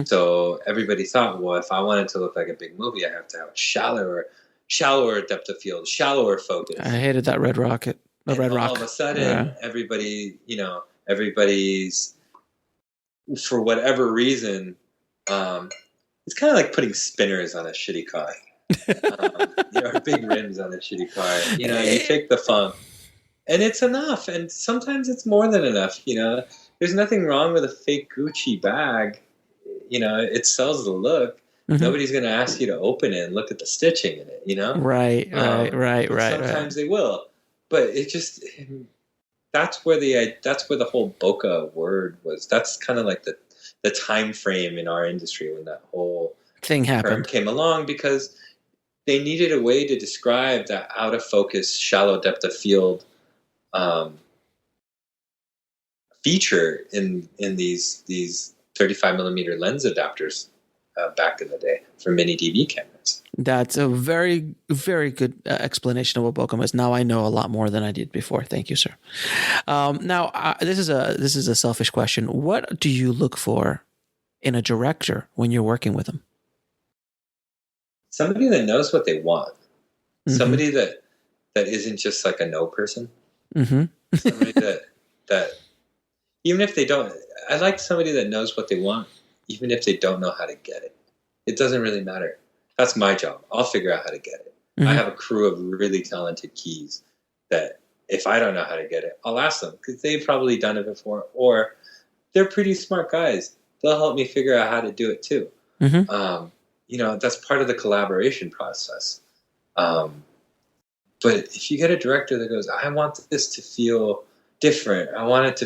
So everybody thought, well, if I wanted to look like a big movie, I have to have a shallower depth of field, shallower focus. I hated that Red Rocket. Red Rock. All of a sudden, everybody's, for whatever reason, it's kind of like putting spinners on a shitty car. Big rims on a shitty car. You take the funk, and it's enough. And sometimes it's more than enough. There's nothing wrong with a fake Gucci bag. It sells the look. Nobody's going to ask you to open it and look at the stitching in it. Right. Sometimes they will, but it just, that's where the whole bokeh word was. That's kind of like the time frame in our industry when that whole thing happened, came along, because they needed a way to describe that out of focus, shallow depth of field feature in these 35 millimeter lens adapters back in the day for Mini DV cameras. That's a very, very good explanation of what bokeh is. Now I know a lot more than I did before. Thank you, sir. Now this is a selfish question. What do you look for in a director when you're working with them? Somebody that knows what they want. Somebody that isn't just like a no person. Somebody that even if they don't, I like somebody that knows what they want, even if they don't know how to get it. It doesn't really matter. That's my job. I'll figure out how to get it. I have a crew of really talented keys that if I don't know how to get it, I'll ask them, because they've probably done it before, or they're pretty smart guys. They'll help me figure out how to do it too. That's part of the collaboration process. But if you get a director that goes, I want this to feel different. I want it to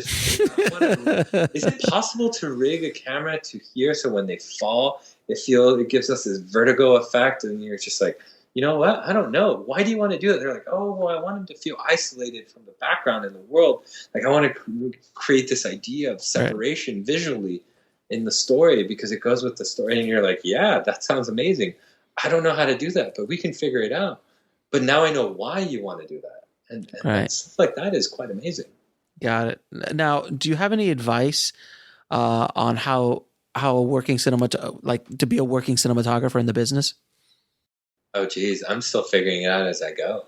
is it possible to rig a camera to here so when they fall, it gives us this vertigo effect, and you're just like, you know what? I don't know. Why do you want to do it? They're like, oh, well, I want them to feel isolated from the background in the world. Like, I want to create this idea of separation visually in the story because it goes with the story. And you're like, yeah, that sounds amazing. I don't know how to do that, but we can figure it out. But now I know why you want to do that. And stuff like that is quite amazing. Got it. Now, do you have any advice on how a working to be a working cinematographer in the business? Oh, geez. I'm still figuring it out as I go.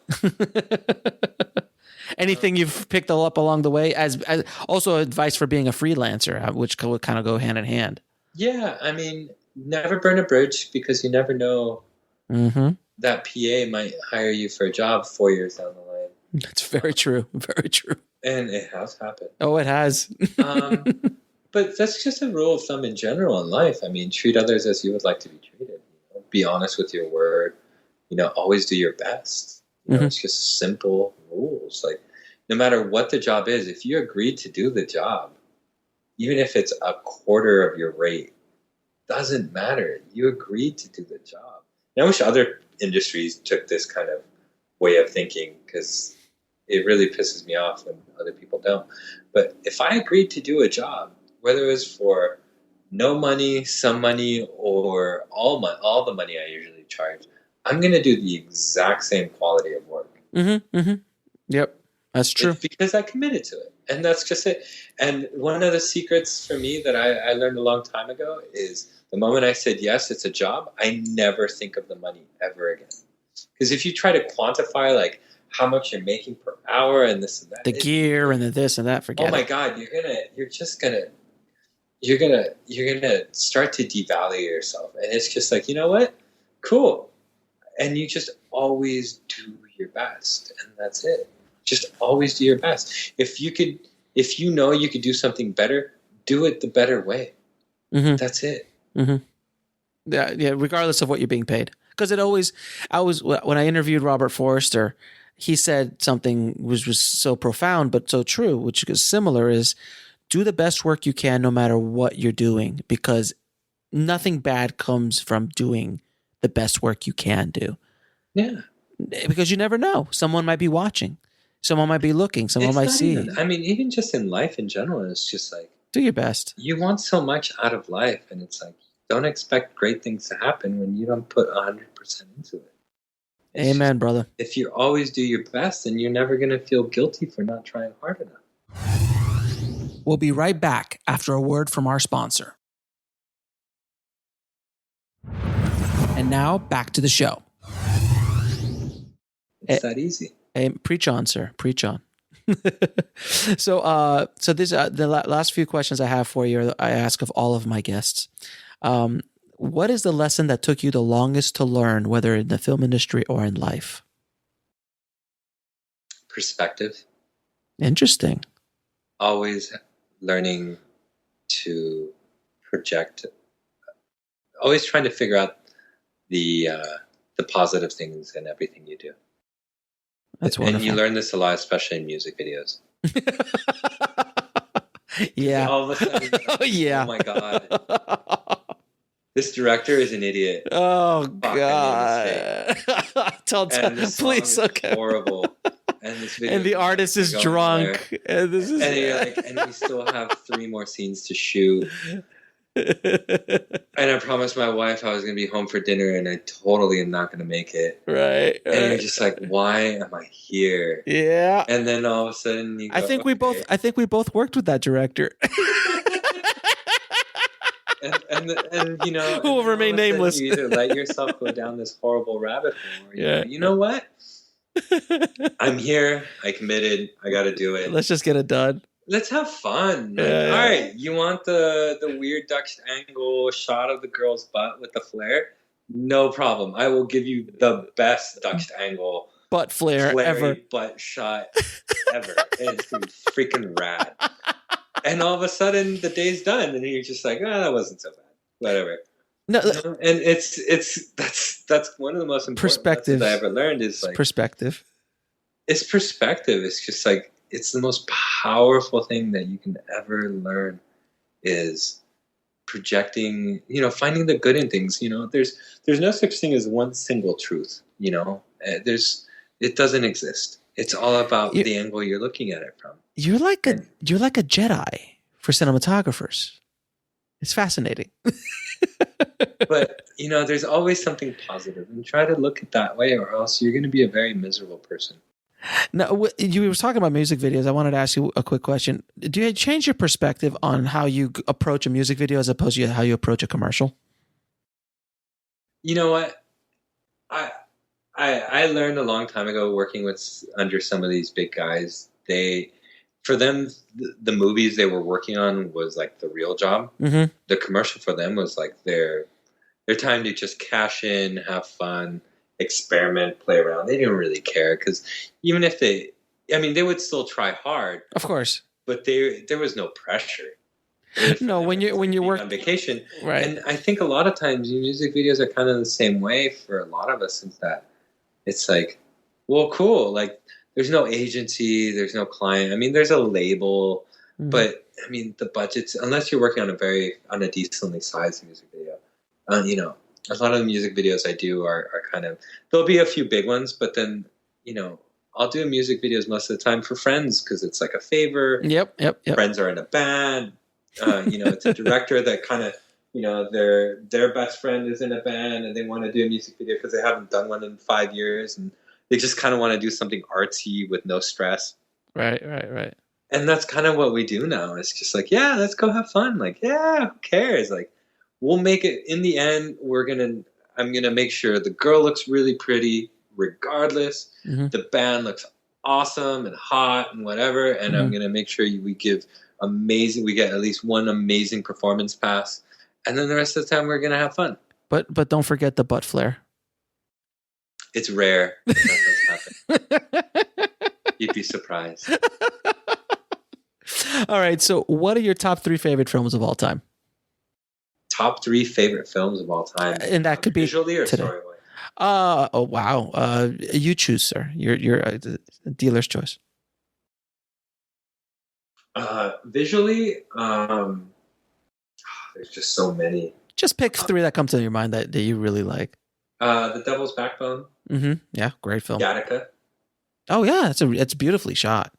Anything you've picked up along the way as also advice for being a freelancer, which would kind of go hand in hand. Yeah. I mean, never burn a bridge, because you never know that PA might hire you for a job 4 years down the line. That's very true. Very true. And it has happened. Oh, it has. But that's just a rule of thumb in general in life. I mean, treat others as you would like to be treated. Be honest with your word. Always do your best. It's just simple rules. Like, no matter what the job is, if you agreed to do the job, even if it's a quarter of your rate, doesn't matter. You agreed to do the job. And I wish other industries took this kind of way of thinking, because it really pisses me off when other people don't. But if I agreed to do a job, whether it was for no money, some money, or all the money I usually charge, I'm going to do the exact same quality of work. Yep, that's true. It's because I committed to it. And that's just it. And one of the secrets for me that I learned a long time ago is the moment I said, yes, it's a job, I never think of the money ever again. Because if you try to quantify like how much you're making per hour and this and that, the gear and the this and that, forget it. Oh my God, you're gonna start to devalue yourself. And it's just like, you know what? Cool. And you just always do your best, and that's it. Just always do your best. If you know you could do something better, do it the better way. Mm-hmm. That's it. Mm-hmm. Yeah, regardless of what you're being paid. Because when I interviewed Robert Forrester, he said something was so profound but so true, which is similar, is do the best work you can no matter what you're doing, because nothing bad comes from doing the best work you can do. Yeah. Because you never know. Someone might be watching. Someone might be looking. Someone might see. Even just in life in general, it's just like, do your best. You want so much out of life, and it's like, don't expect great things to happen when you don't put 100% into it. Amen, brother. If you always do your best, then you're never going to feel guilty for not trying hard enough. We'll be right back after a word from our sponsor. And now back to the show. It's that easy. Hey, preach on, sir. Preach on. So this the last few questions I have for you, I ask of all of my guests. What is the lesson that took you the longest to learn, whether in the film industry or in life? Perspective. Interesting. Always learning to project. Always trying to figure out the positive things in everything you do. That's wonderful. And you learn this a lot, especially in music videos. Yeah. All of a sudden, yeah. Oh my God. This director is an idiot. Oh God! Please, okay. Horrible. And this video, and the artist is drunk. And this is, and you're like, and we still have 3 more scenes to shoot. And I promised my wife I was going to be home for dinner, and I totally am not going to make it. Right. And you're just like, why am I here? Yeah. And then all of a sudden, you go, I think we both worked with that director. and you know, who will remain nameless. You either let yourself go down this horrible rabbit hole, or you know what? I'm here. I committed. I got to do it. Let's just get it done. Let's have fun. All right, you want the weird Dutch angle shot of the girl's butt with the flare? No problem. I will give you the best Dutch angle butt flare ever, butt shot ever. It's gonna be freaking rad. And all of a sudden, the day's done, and you're just like, that wasn't so bad. Whatever. No, and that's one of the most important lessons I ever learned is like perspective. It's perspective. It's just like it's the most powerful thing that you can ever learn is projecting. You know, finding the good in things. You know, there's no such thing as one single truth. You know, it doesn't exist. It's all about the angle you're looking at it from. You're like a Jedi for cinematographers. It's fascinating. But, you know, there's always something positive, and try to look at that way, or else you're going to be a very miserable person. Now, you were talking about music videos. I wanted to ask you a quick question. Do you change your perspective on how you approach a music video as opposed to how you approach a commercial? You know what? I learned a long time ago working under some of these big guys. For them, the movies they were working on was like the real job. Mm-hmm. The commercial for them was like their time to just cash in, have fun, experiment, play around. They didn't really care because even if they would still try hard, of course, but there was no pressure. No, when you work on vacation, right? And I think a lot of times music videos are kind of the same way for a lot of us. Is that it's like, well, cool, like. There's no agency. There's no client. I mean, there's a label, but I mean, the budgets. Unless you're working on a decently sized music video, you know, a lot of the music videos I do are kind of. There'll be a few big ones, but then you know, I'll do music videos most of the time for friends because it's like a favor. Yep. Friends are in a band. You know, it's a director that kind of. You know, their best friend is in a band and they want to do a music video because they haven't done one in 5 years and. They just kind of want to do something artsy with no stress. Right. And that's kind of what we do now. It's just like, yeah, let's go have fun. Like, yeah, who cares? Like, we'll make it in the end. I'm going to make sure the girl looks really pretty regardless. Mm-hmm. The band looks awesome and hot and whatever. And I'm going to make sure we get at least one amazing performance pass. And then the rest of the time we're going to have fun. But don't forget the butt flare. It's rare that does happen. You'd be surprised. All right. So, what are your top 3 favorite films of all time? Top 3 favorite films of all time, And that could be visually or today. story-wise? Oh wow. You choose, sir. You're the dealer's choice. Visually, there's just so many. Just pick 3 that come to your mind that you really like. The Devil's Backbone. Mm-hmm. Yeah, great film. Gattaca. Oh yeah, it's beautifully shot.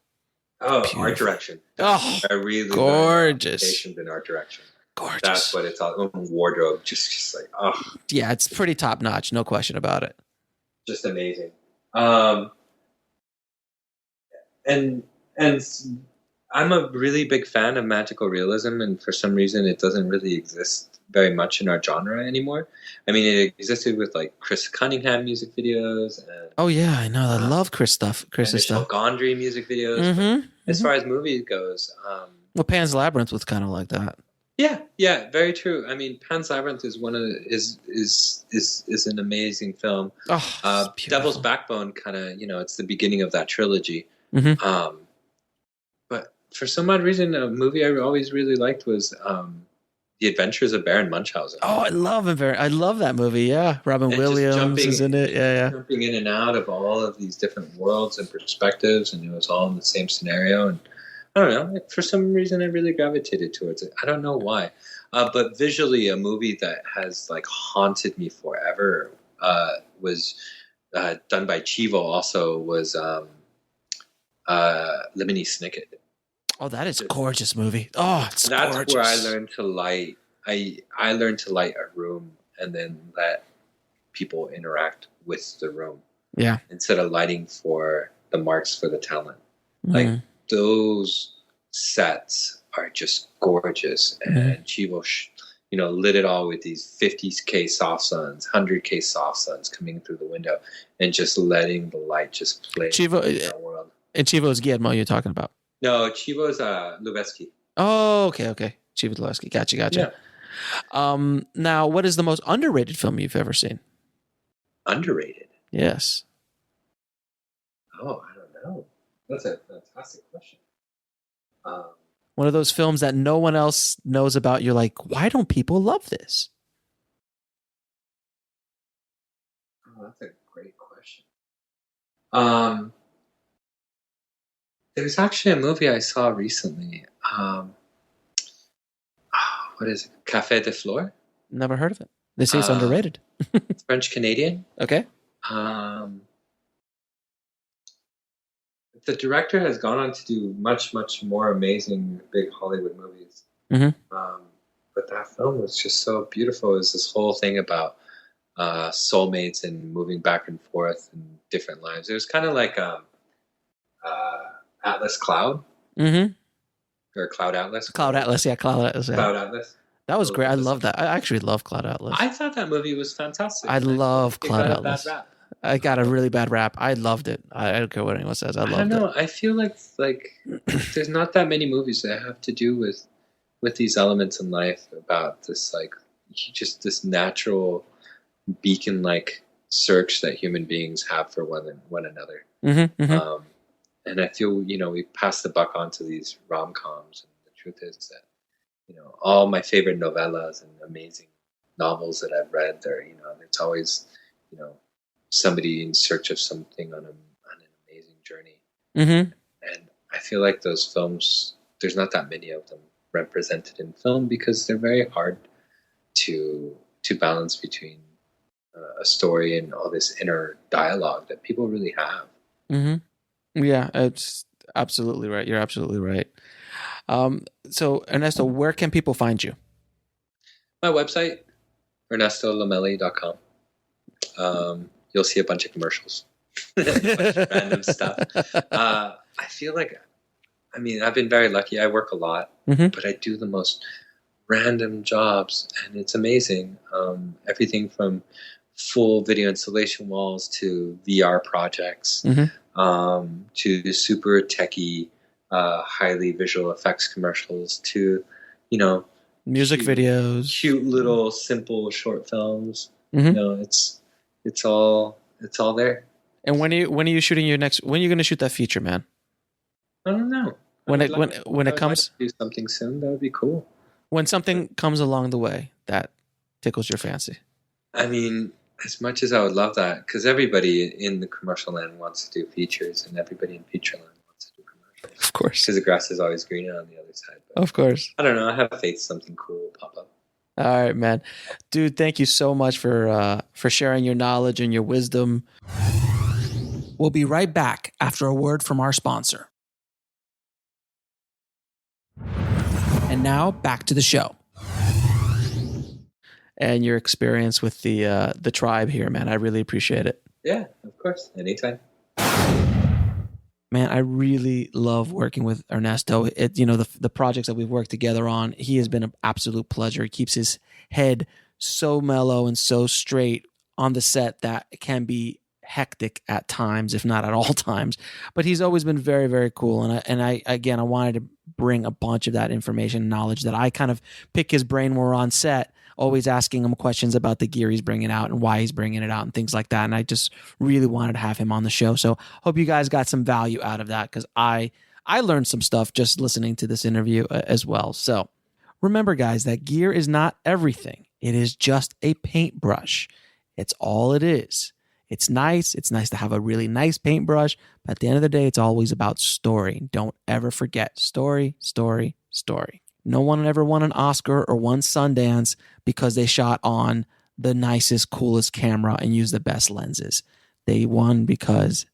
Oh, Beautiful. art direction. Oh, I really gorgeous. in art direction. Gorgeous. That's what it's all. Wardrobe, just like yeah, it's pretty top notch, no question about it. Just amazing. And I'm a really big fan of magical realism, and for some reason, it doesn't really exist very much in our genre anymore. I mean, it existed with like Chris Cunningham music videos. And, oh yeah, I know. I love Chris's stuff. Gondry music videos. Mm-hmm. As far as movies goes, well, Pan's Labyrinth was kind of like that. Yeah, very true. I mean, Pan's Labyrinth is is an amazing film. Oh, Devil's Backbone, kind of, it's the beginning of that trilogy. Mm-hmm. But for some odd reason, a movie I always really liked was The Adventures of Baron Munchausen. Oh, I love him I love that movie. Yeah, Robin Williams is in it. Yeah. Jumping in and out of all of these different worlds and perspectives, and it was all in the same scenario. And I don't know, for some reason, I really gravitated towards it. I don't know why, but visually, a movie that has like haunted me forever was done by Chivo. Also, was Lemony Snicket. Oh, that is a gorgeous movie. Oh, it's That's gorgeous. where I learned to light. I learned to light a room and then let people interact with the room. Yeah. Instead of lighting for the marks for the talent. Mm-hmm. Like those sets are just gorgeous, and Chivo, lit it all with these 50K soft suns, 100K soft suns coming through the window, and just letting the light just play Chivo, in that world. And Chivo's Guillermo you're talking about? No, Chivo's Lubezki. Oh, okay. Chivo Lubezki. Gotcha. Yeah. Now, what is the most underrated film you've ever seen? Underrated? Yes. Oh, I don't know. That's a fantastic question. One of those films that no one else knows about. You're like, why don't people love this? Oh, that's a great question. There's actually a movie I saw recently. What is it? Café de Flore? Never heard of it. They say it's underrated. It's French Canadian. Okay. The director has gone on to do much, much more amazing big Hollywood movies. Mm-hmm. But that film was just so beautiful. It was this whole thing about soulmates and moving back and forth in different lives. It was kind of like Atlas Cloud. Mm-hmm. Or Cloud Atlas. Cloud Atlas. Yeah. Cloud Atlas. That was great. I love that. I actually love Cloud Atlas. I thought that movie was fantastic. I love Cloud Atlas. Bad rap. I got a really bad rap. I loved it. I don't care what anyone says. I don't know. I feel like there's not that many movies that have to do with these elements in life, about this just this natural beacon like search that human beings have for one another. Mm-hmm, mm-hmm. And I feel we pass the buck on to these rom-coms, and the truth is that all my favorite novellas and amazing novels that I've read, it's always somebody in search of something on an amazing journey. Mm-hmm. And I feel like those films, there's not that many of them represented in film, because they're very hard to balance between a story and all this inner dialogue that people really have. Mm-hmm. Yeah, it's absolutely right. You're absolutely right. So Ernesto, where can people find you? My website, ernestolomeli.com. You'll see a bunch of commercials, a bunch of random stuff. I feel like, I've been very lucky. I work a lot, but I do the most random jobs, and it's amazing. Everything from full video installation walls to VR projects, to super techie, highly visual effects commercials, to, music videos, cute little simple short films. It's all it's all there. And when are you shooting your next? When are you going to shoot that feature, man? I don't know. When it comes, do something soon. That would be cool. When something comes along the way that tickles your fancy. I mean, as much as I would love that, because everybody in the commercial land wants to do features, and everybody in feature land wants to do commercials. Of course, because the grass is always greener on the other side. But of course. I don't know. I have faith something cool will pop up. All right, man. Dude, thank you so much for sharing your knowledge and your wisdom. We'll be right back after a word from our sponsor. And now back to the show. And your experience with the tribe here, man. I really appreciate it. Yeah, of course. Anytime. Man, I really love working with Ernesto. The projects that we've worked together on, he has been an absolute pleasure. He keeps his head so mellow and so straight on the set that it can be hectic at times, if not at all times. But he's always been very, very cool. And I wanted to bring a bunch of that information and knowledge that I kind of pick his brain when we're on set, always asking him questions about the gear he's bringing out and why he's bringing it out and things like that. And I just really wanted to have him on the show. So hope you guys got some value out of that, because I learned some stuff just listening to this interview as well. So remember, guys, that gear is not everything. It is just a paintbrush. It's all it is. It's nice. It's nice to have a really nice paintbrush. But at the end of the day, it's always about story. Don't ever forget story, story, story. No one ever won an Oscar or won Sundance because they shot on the nicest, coolest camera and used the best lenses. They won because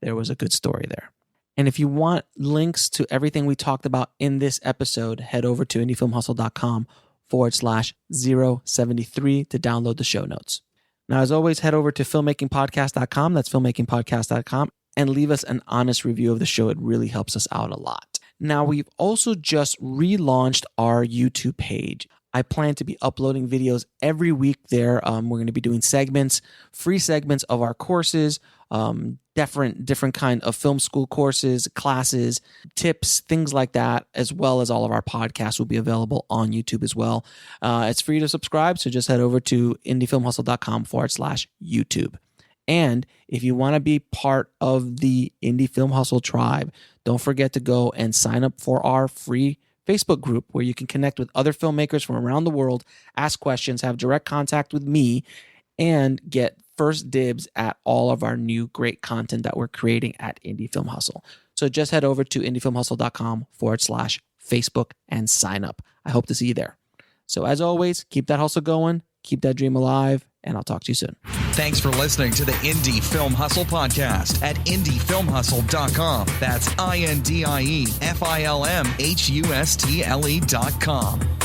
there was a good story there. And if you want links to everything we talked about in this episode, head over to indiefilmhustle.com/073 to download the show notes. Now, as always, head over to filmmakingpodcast.com. That's filmmakingpodcast.com, and leave us an honest review of the show. It really helps us out a lot. Now, we've also just relaunched our YouTube page. I plan to be uploading videos every week there. We're going to be doing segments, free segments of our courses, different kind of film school courses, classes, tips, things like that, as well as all of our podcasts will be available on YouTube as well. It's free to subscribe, so just head over to indiefilmhustle.com/YouTube. And if you want to be part of the Indie Film Hustle tribe, don't forget to go and sign up for our free Facebook group where you can connect with other filmmakers from around the world, ask questions, have direct contact with me, and get first dibs at all of our new great content that we're creating at Indie Film Hustle. So just head over to indiefilmhustle.com/Facebook and sign up. I hope to see you there. So as always, keep that hustle going, keep that dream alive, and I'll talk to you soon. Thanks for listening to the Indie Film Hustle podcast at indiefilmhustle.com. That's INDIEFILMHUSTLE.com.